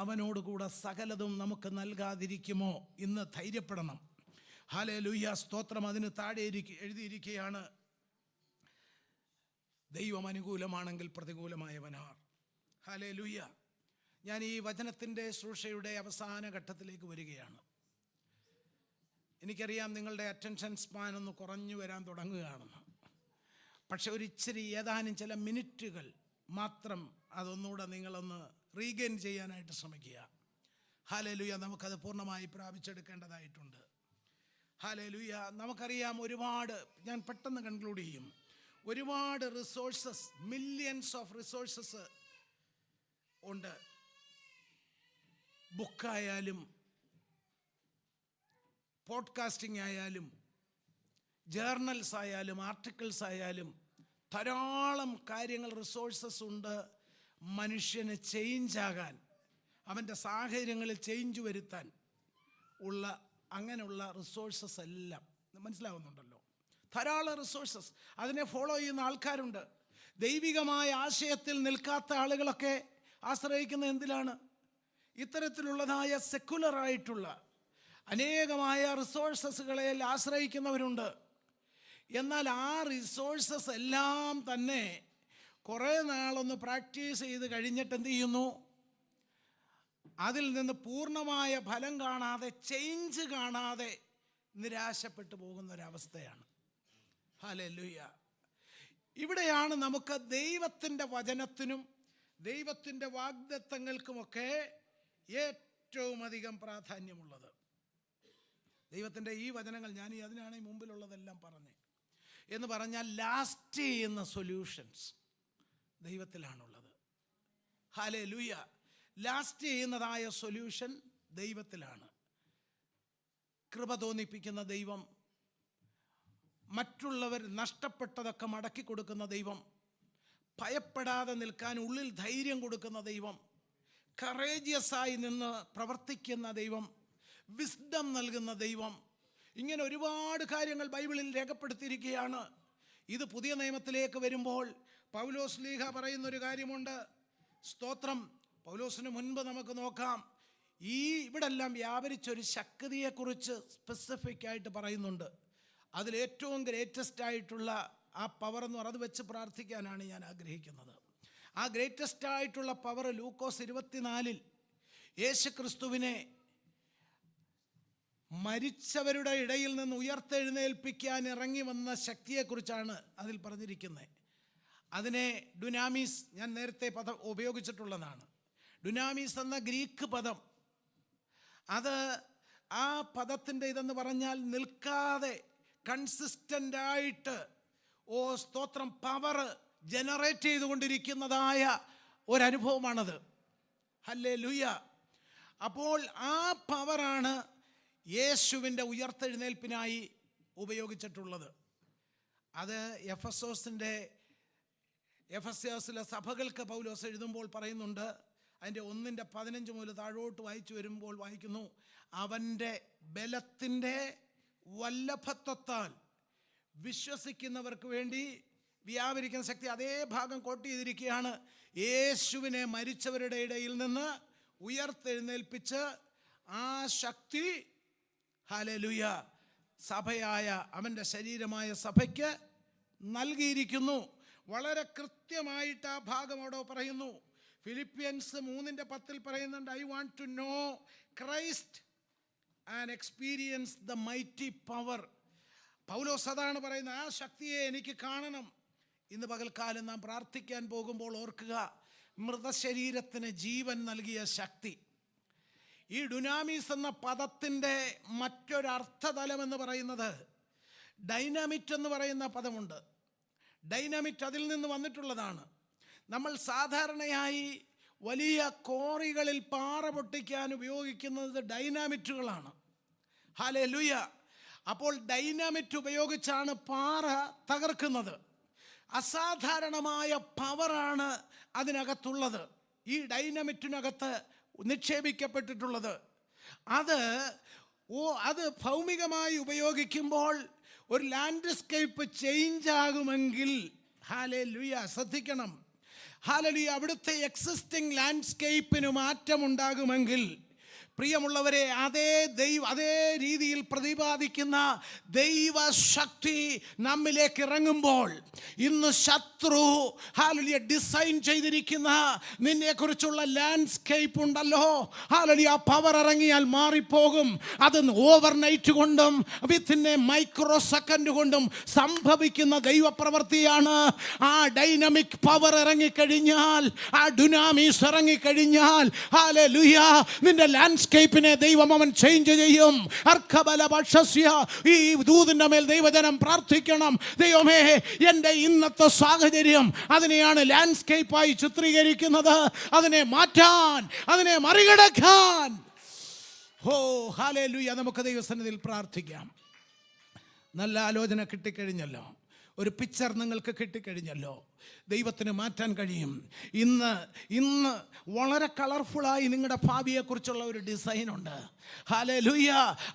അവനോടുകൂടെ സകലതും നമുക്ക് നൽകാതിരിക്കുമോ? ഇന്ന് ധൈര്യപ്പെടണം. ഹല്ലേലൂയ, സ്തോത്രം. അതിന് താഴെ എഴുതിയിരിക്കുകയാണ്, ദൈവം അനുകൂലമാണെങ്കിൽ പ്രതികൂലമായവനാർ. ഹല്ലേലൂയ. ഞാൻ ഈ വചനത്തിൻ്റെ ശുശ്രൂഷയുടെ അവസാന ഘട്ടത്തിലേക്ക് വരികയാണ്. എനിക്കറിയാം നിങ്ങളുടെ അറ്റൻഷൻ സ്പാൻ ഒന്ന് കുറഞ്ഞു വരാൻ തുടങ്ങുകയാണെന്ന്. പക്ഷെ ഒരിച്ചിരി ഏതാനും ചില മിനിറ്റുകൾ മാത്രം അതൊന്നുകൂടെ നിങ്ങളൊന്ന് റീഗെയിൻ ചെയ്യാനായിട്ട് ശ്രമിക്കുക. ഹല്ലേലൂയ. നമുക്കത് പൂർണ്ണമായി പ്രാപിച്ചെടുക്കേണ്ടതായിട്ടുണ്ട്. ഹല്ലേലൂയ. നമുക്കറിയാം ഒരുപാട്, ഞാൻ പെട്ടെന്ന് കൺക്ലൂഡ് ചെയ്യും, ഒരുപാട് റിസോഴ്സസ്, മില്യൺസ് ഓഫ് റിസോഴ്സസ് ഉണ്ട്. ബുക്കായാലും പോഡ്കാസ്റ്റിംഗ് ആയാലും ജേർണൽസ് ആയാലും ആർട്ടിക്കിൾസ് ആയാലും ധാരാളം കാര്യങ്ങൾ, റിസോഴ്സസ് ഉണ്ട് മനുഷ്യന് ചേഞ്ച് ആകാൻ, അവൻ്റെ സാഹചര്യങ്ങളിൽ ചേഞ്ച് വരുത്താൻ ഉള്ള അങ്ങനെയുള്ള റിസോഴ്സസ് എല്ലാം മനസ്സിലാവുന്നുണ്ടല്ലോ. ധാരാളം റിസോഴ്സസ്, അതിനെ ഫോളോ ചെയ്യുന്ന ആൾക്കാരുണ്ട്. ദൈവികമായ ആശയത്തിൽ നിൽക്കാത്ത ആളുകളൊക്കെ ആശ്രയിക്കുന്ന എന്തിലാണ്? ഇത്തരത്തിലുള്ളതായ സെക്കുലറായിട്ടുള്ള അനേകമായ റിസോഴ്സസുകളെ ആശ്രയിക്കുന്നവരുണ്ട്. എന്നാൽ ആ റിസോഴ്സസ് എല്ലാം തന്നെ കുറേ നാളൊന്ന് പ്രാക്ടീസ് ചെയ്ത് കഴിഞ്ഞിട്ട് എന്ത് ചെയ്യുന്നു? അതിൽ നിന്ന് പൂർണ്ണമായ ഫലം കാണാതെ, ചേഞ്ച് കാണാതെ നിരാശപ്പെട്ടു പോകുന്നൊരവസ്ഥയാണ്. ഹല്ലേലൂയ. ഇവിടെയാണ് നമുക്ക് ദൈവത്തിൻ്റെ വചനത്തിനും ദൈവത്തിൻ്റെ വാഗ്ദത്തങ്ങൾക്കുമൊക്കെ ഏറ്റവും അധികം പ്രാധാന്യമുള്ളത്. ദൈവത്തിൻ്റെ ഈ വചനങ്ങൾ, ഞാൻ അതിനാണ് ഈ മുമ്പിലുള്ളതെല്ലാം പറഞ്ഞത് എന്ന് പറഞ്ഞാൽ, ലാസ്റ്റ് ചെയ്യുന്ന സൊല്യൂഷൻസ് ദൈവത്തിലാണുള്ളത്. ഹല്ലേലൂയ. ലാസ്റ്റ് ചെയ്യുന്നതായ സൊല്യൂഷൻ ദൈവത്തിലാണ്. കൃപ തോന്നിപ്പിക്കുന്ന ദൈവം, മറ്റുള്ളവർ നഷ്ടപ്പെട്ടതൊക്കെ മടക്കി കൊടുക്കുന്ന ദൈവം, ഭയപ്പെടാതെ നിൽക്കാൻ ഉള്ളിൽ ധൈര്യം കൊടുക്കുന്ന ദൈവം, കറേജിയസായി നിന്ന് പ്രവർത്തിക്കുന്ന ദൈവം, വിസ്ഡം നൽകുന്ന ദൈവം, ഇങ്ങനെ ഒരുപാട് കാര്യങ്ങൾ ബൈബിളിൽ രേഖപ്പെടുത്തിയിരിക്കുകയാണ്. ഇത് പുതിയ നിയമത്തിലേക്ക് വരുമ്പോൾ പൗലോസ് ശ്ലീഹ പറയുന്നൊരു കാര്യമുണ്ട്. സ്തോത്രം. പൗലോസിന് മുൻപ് നമുക്ക് നോക്കാം, ഇവിടെല്ലാം വ്യാപരിച്ചൊരു ശക്തിയെക്കുറിച്ച് സ്പെസിഫിക് ആയിട്ട് പറയുന്നുണ്ട്. അതിലേറ്റവും ഗ്രേറ്റസ്റ്റ് ആയിട്ടുള്ള ആ പവർ എന്ന് പറയുന്നത് വെച്ച് പ്രാർത്ഥിക്കാനാണ് ഞാൻ ആഗ്രഹിക്കുന്നത്. ആ ഗ്രേറ്റസ്റ്റ് ആയിട്ടുള്ള പവർ ലൂക്കോസ് 24 യേശുക്രിസ്തുവിനെ മരിച്ചവരുടെ ഇടയിൽ നിന്ന് ഉയർത്തെഴുന്നേൽപ്പിക്കാൻ ഇറങ്ങി വന്ന ശക്തിയെക്കുറിച്ചാണ് അതിൽ പറഞ്ഞിരിക്കുന്നത്. അതിനെ ഡുനാമീസ്, ഞാൻ നേരത്തെ പദം ഉപയോഗിച്ചിട്ടുള്ളതാണ്. ഡുനാമീസ് എന്ന ഗ്രീക്ക് പദം, അത് ആ പദത്തിൻ്റെ ഇതെന്ന് പറഞ്ഞാൽ നിൽക്കാതെ കൺസിസ്റ്റൻ്റായിട്ട് സ്തോത്രം പവർ ജനറേറ്റ് ചെയ്തുകൊണ്ടിരിക്കുന്നതായ ഒരനുഭവമാണത്. ഹല്ലേലൂയ. അപ്പോൾ ആ പവറാണ് യേശുവിൻ്റെ ഉയർത്തെഴുന്നേൽപ്പിനായി ഉപയോഗിച്ചിട്ടുള്ളത്. അത് എഫെസോസിലെ സഭകൾക്ക് പൗലോസ് എഴുതുമ്പോൾ പറയുന്നുണ്ട്. അതിൻ്റെ 1:15 മുതൽ താഴോട്ട് വായിച്ചു വരുമ്പോൾ വായിക്കുന്നു, അവൻ്റെ ബലത്തിൻ്റെ വല്ലഭത്വത്താൽ വിശ്വസിക്കുന്നവർക്ക് വേണ്ടി വ്യാപരിക്കുന്ന ശക്തി. അതേ ഭാഗം കോട്ട് ചെയ്തിരിക്കുകയാണ്. യേശുവിനെ മരിച്ചവരുടെ ഇടയിൽ നിന്ന് ഉയർത്തെഴുന്നേൽപ്പിച്ച് ആ ശക്തി, ഹല്ലേലൂയ, സഭയായ അവൻ്റെ ശരീരമായ സഭയ്ക്ക് നൽകിയിരിക്കുന്നു. വളരെ കൃത്യമായിട്ട് ആ ഭാഗം അവിടെ പറയുന്നു. ഫിലിപ്പിയൻസ് 3:10 പറയുന്നുണ്ട്, I want to know Christ and experience the mighty power. പൗലോസ് അതാണ് പറയുന്നത്, ആ ശക്തിയെ എനിക്ക് കാണണം. ഇന്ന് പകൽക്കാലം നാം പ്രാർത്ഥിക്കാൻ പോകുമ്പോൾ ഓർക്കുക, മൃതശരീരത്തിന് ജീവൻ നൽകിയ ശക്തി. ഈ ഡുനാമീസ് എന്ന പദത്തിൻ്റെ മറ്റൊരർത്ഥതലം എന്ന് പറയുന്നത് ഡൈനാമിറ്റ് എന്ന് പറയുന്ന പദമുണ്ട്. ഡൈനാമിറ്റ് അതിൽ നിന്ന് വന്നിട്ടുള്ളതാണ്. നമ്മൾ സാധാരണയായി വലിയ കോറികളിൽ പാറ പൊട്ടിക്കാൻ ഉപയോഗിക്കുന്നത് ഡൈനാമിറ്റുകളാണ്. ഹല്ലേലൂയ. അപ്പോൾ ഡൈനാമിറ്റ് ഉപയോഗിച്ചാണ് പാറ തകർക്കുന്നത്. അസാധാരണമായ പവറാണ് അതിനകത്തുള്ളത്, ഈ ഡൈനാമിറ്റിനകത്ത് നിക്ഷേപിക്കപ്പെട്ടിട്ടുള്ളത്. അത് ഭൗമികമായി ഉപയോഗിക്കുമ്പോൾ ഒരു ലാൻഡ്സ്കേപ്പ് ചേഞ്ച് ആകുമെങ്കിൽ, ഹല്ലേലൂയ, ശ്രദ്ധിക്കണം, ഹല്ലേലൂയ, അവിടുത്തെ എക്സിസ്റ്റിംഗ് ലാൻഡ്സ്കേപ്പിന് മാറ്റമുണ്ടാകുമെങ്കിൽ, പ്രിയമുള്ളവരെ, അതേ രീതിയിൽ പ്രതിപാദിക്കുന്ന ദൈവശക്തി നമ്മിലേക്ക് ഇറങ്ങുമ്പോൾ, ഇന്ന് ശത്രു ഹല്ലേലൂയ ഡിസൈൻ ചെയ്തിരിക്കുന്ന നിന്നെക്കുറിച്ചുള്ള ലാൻഡ്സ്കേപ്പ് ഉണ്ടല്ലോ, ഹല്ലേലൂയ, പവർ ഇറങ്ങിയാൽ മാറിപ്പോകും. അത് ഓവർനൈറ്റ് കൊണ്ടും വിത്തിൻ എ മൈക്രോ സെക്കൻഡ് കൊണ്ടും സംഭവിക്കുന്ന ദൈവപ്രവൃത്തിയാണ്. ആ ഡൈനാമിക് പവർ ഇറങ്ങിക്കഴിഞ്ഞാൽ, ആ ഡുനാമീസ് ഇറങ്ങിക്കഴിഞ്ഞാൽ, ഹല്ലേലൂയ, നിന്റെ ലാൻഡ് ലാൻഡ്സ്കേപ്പിനെ ദൈവം അവൻ ചേഞ്ച് ചെയ്യും. ഈ ദൂതിന്റെ മേൽ ദൈവജനം പ്രാർത്ഥിക്കണം. ദൈവമേ, എൻ്റെ ഇന്നത്തെ സാഹചര്യം അതിനെയാണ് ലാൻഡ്സ്കേപ്പായി ചിത്രീകരിക്കുന്നത്. അതിനെ മാറ്റാൻ, അതിനെ മറികടക്കാൻ. ഓ ഹല്ലേലൂയ. നമുക്ക് ദൈവസന്നിധിയിൽ പ്രാർത്ഥിക്കാം. നല്ല ആലോചന കിട്ടിക്കഴിഞ്ഞല്ലോ, ഒരു പിക്ചർ നിങ്ങൾക്ക് കിട്ടിക്കഴിഞ്ഞല്ലോ. ദൈവത്തിന് മാറ്റാൻ കഴിയും. ഇന്ന് വളരെ കളർഫുള്ളായി നിങ്ങളുടെ ഭാവിയെക്കുറിച്ചുള്ള ഒരു ഡിസൈനുണ്ട്. ഹല്ലേലൂയ.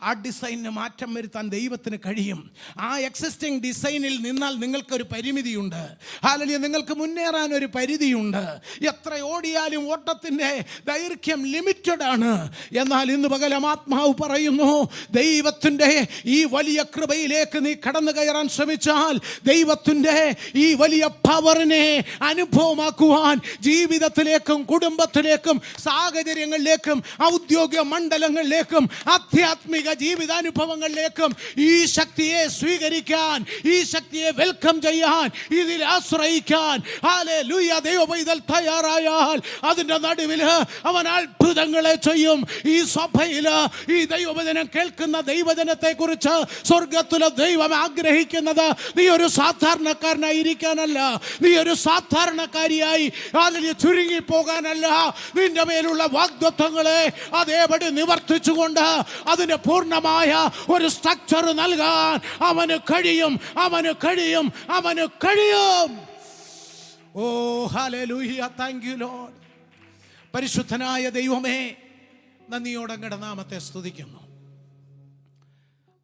ആ ഡിസൈനിന് മാറ്റം വരുത്താൻ ദൈവത്തിന് കഴിയും. ആ എക്സിസ്റ്റിംഗ് ഡിസൈനിൽ നിന്നാൽ നിങ്ങൾക്കൊരു പരിമിതിയുണ്ട്. ഹല്ലേലൂയ. നിങ്ങൾക്ക് മുന്നേറാൻ ഒരു പരിധിയുണ്ട്. എത്ര ഓടിയാലും ഓട്ടത്തിൻ്റെ ദൈർഘ്യം ലിമിറ്റഡ് ആണ്. എന്നാൽ ഇന്ന് പകലും ആത്മാവ് പറയുന്നു, ദൈവത്തിൻ്റെ ഈ വലിയ കൃപയിലേക്ക് നീ കടന്നു കയറാൻ ശ്രമിച്ചാൽ ദൈവത്തിൻ്റെ ഈ വലിയ പവറിനെ അനുഭവമാക്കുവാൻ ജീവിതത്തിലേക്കും കുടുംബത്തിലേക്കും സാഹചര്യങ്ങളിലേക്കും ഔദ്യോഗിക മണ്ഡലങ്ങളിലേക്കും ആധ്യാത്മിക ജീവിതാനുഭവങ്ങളിലേക്കും ഈ ശക്തിയെ സ്വീകരിക്കാൻ, ഈ ശക്തിയെ വെൽക്കം ചെയ്യാൻ, ഇതിൽ ആശ്രയിക്കാൻ ഹല്ലേലൂയ ദൈവപൈതൽ തയ്യാറായാൽ അതിൻ്റെ നടുവിൽ അവൻ അത്ഭുതങ്ങളെ ചെയ്യും. ഈ സഭയിൽ ഈ ദൈവവചനം കേൾക്കുന്ന ദൈവജനത്തെ കുറിച്ച് സ്വർഗത്തിലെ ദൈവം ആഗ്രഹിക്കുന്നത് നീ ഒരു സാധാരണക്കാരനായിരിക്കാനല്ല, നീ ഒരു സാധാരണക്കാരിയായി അതിൽ ചുരുങ്ങിപ്പോകാനല്ല. നിന്റെ മേലുള്ള വാഗ്ദത്തങ്ങളെ അതേപടി നിവർത്തിച്ചുകൊണ്ട് അതിന് പൂർണ്ണമായ ഒരു സ്ട്രക്ചർ നൽകാൻ അവന് കഴിയും, അവന് കഴിയും, അവന് കഴിയും. ഓ ഹല്ലേലൂയ. Thank you Lord. പരിശുദ്ധനായ ദൈവമേ, നന്ദിയോടെ അങ്ങയുടെ നാമത്തെ സ്തുതിക്കുന്നു.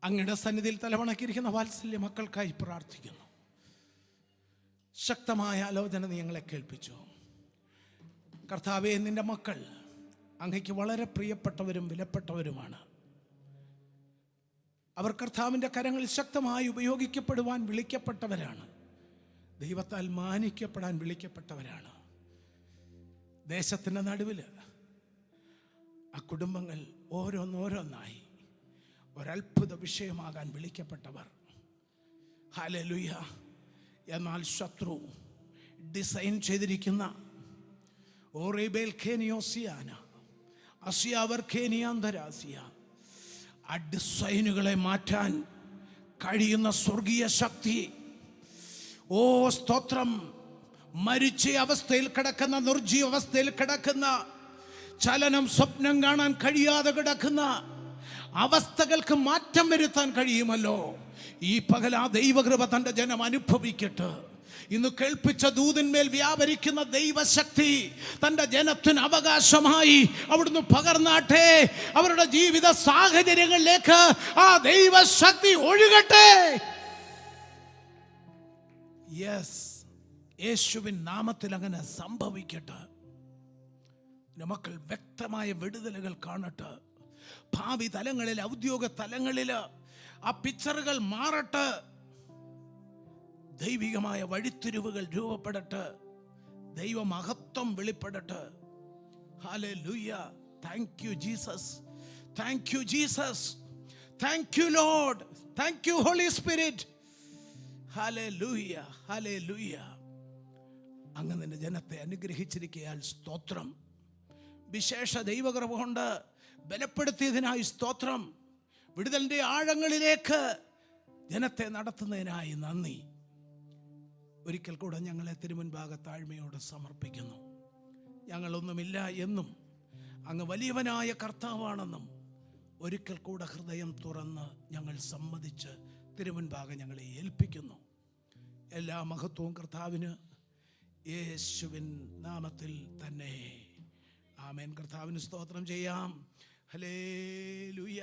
അങ്ങയുടെ സന്നിധിയിൽ തലവണക്കിരിക്കുന്ന വാത്സല്യ മക്കൾക്കായി പ്രാർത്ഥിക്കുന്നു. ശക്തമായ ആലോചന നീ ഞങ്ങളെ കേൾപ്പിച്ചു. കർത്താവേ, നിന്റെ മക്കൾ അങ്ങയ്ക്ക് വളരെ പ്രിയപ്പെട്ടവരും വിലപ്പെട്ടവരുമാണ്. അവർ കർത്താവിൻ്റെ കരങ്ങളിൽ ശക്തമായി ഉപയോഗിക്കപ്പെടുവാൻ വിളിക്കപ്പെട്ടവരാണ്. ദൈവത്താൽ മാനിക്കപ്പെടാൻ വിളിക്കപ്പെട്ടവരാണ്. ദേശത്തിൻ്റെ നടുവിൽ ആ കുടുംബങ്ങൾ ഓരോന്നോരോന്നായി ഒരത്ഭുത വിഷയമാകാൻ വിളിക്കപ്പെട്ടവർ. ഹല്ലേലൂയ. എന്നാൽ ശത്രു ഡിസൈൻ ചെയ്തിരിക്കുന്ന ആ ഡിസൈനുകളെ മാറ്റാൻ കഴിയുന്ന സ്വർഗീയ ശക്തി, ഓ സ്തോത്രം, മരിച്ച അവസ്ഥയിൽ കിടക്കുന്ന, നിർജീവ അവസ്ഥയിൽ കിടക്കുന്ന, ചലനം സ്വപ്നം കാണാൻ കഴിയാതെ കിടക്കുന്ന അവസ്ഥകൾക്ക് മാറ്റം വരുത്താൻ കഴിയുമല്ലോ. ഈ പകൽ ആ ദൈവകൃപ തൻ്റെ ജനം അനുഭവിക്കട്ടെ. ഇന്ന് കേൾപ്പിച്ച ദൂതിന്മേൽ വ്യാപരിക്കുന്ന ദൈവശക്തി തൻ്റെ ജനത്തിന് അവകാശമായി അവിടുന്ന് പകർന്നാട്ടെ. അവരുടെ ജീവിത സാഹചര്യങ്ങളിലേക്ക് ആ ദൈവശക്തി ഒഴുകട്ടെ. യെസ്, യേശുവിൻ നാമത്തിൽ അങ്ങനെ സംഭവിക്കട്ടെ. മക്കൾ വ്യക്തമായ വിടുതലുകൾ കാണട്ടെ. ഭാവി തലങ്ങളിൽ, ഔദ്യോഗിക തലങ്ങളിൽ ആ പിക്ചറുകൾ മാറട്ടെ. ദൈവികമായ വഴിത്തിരിവുകൾ രൂപപ്പെടട്ടെ. ദൈവമഹത്വം വെളിപ്പെടട്ടെ. Hallelujah. Thank you Jesus. Thank you Jesus. Thank you Lord. Thank you Holy Spirit. Hallelujah. Hallelujah. അങ്ങ് നിന്റെ ജനത്തെ അനുഗ്രഹിച്ചിരിക്കയാൽ സ്തോത്രം. വിശേഷ ദൈവകൃപ കൊണ്ട് ബലപ്പെടുത്തിയതിനായി സ്തോത്രം. വിടുതലിൻ്റെ ആഴങ്ങളിലേക്ക് ജനത്തെ നടത്തുന്നതിനായി നന്ദി. ഒരിക്കൽ കൂടെ ഞങ്ങളെ തിരുമുൻപാകെ താഴ്മയോടെ സമർപ്പിക്കുന്നു. ഞങ്ങളൊന്നുമില്ല എന്നും അങ്ങ് വലിയവനായ കർത്താവാണെന്നും ഒരിക്കൽ കൂടെ ഹൃദയം തുറന്ന് ഞങ്ങൾ സമ്മതിച്ച് തിരുമുൻപാകെ ഞങ്ങളെ ഏൽപ്പിക്കുന്നു. എല്ലാ മഹത്വവും കർത്താവിന്, യേശുവിൻ നാമത്തിൽ തന്നെ. ആമേൻ. കർത്താവിന് സ്തോത്രം ചെയ്യാം. ഹല്ലേലൂയ.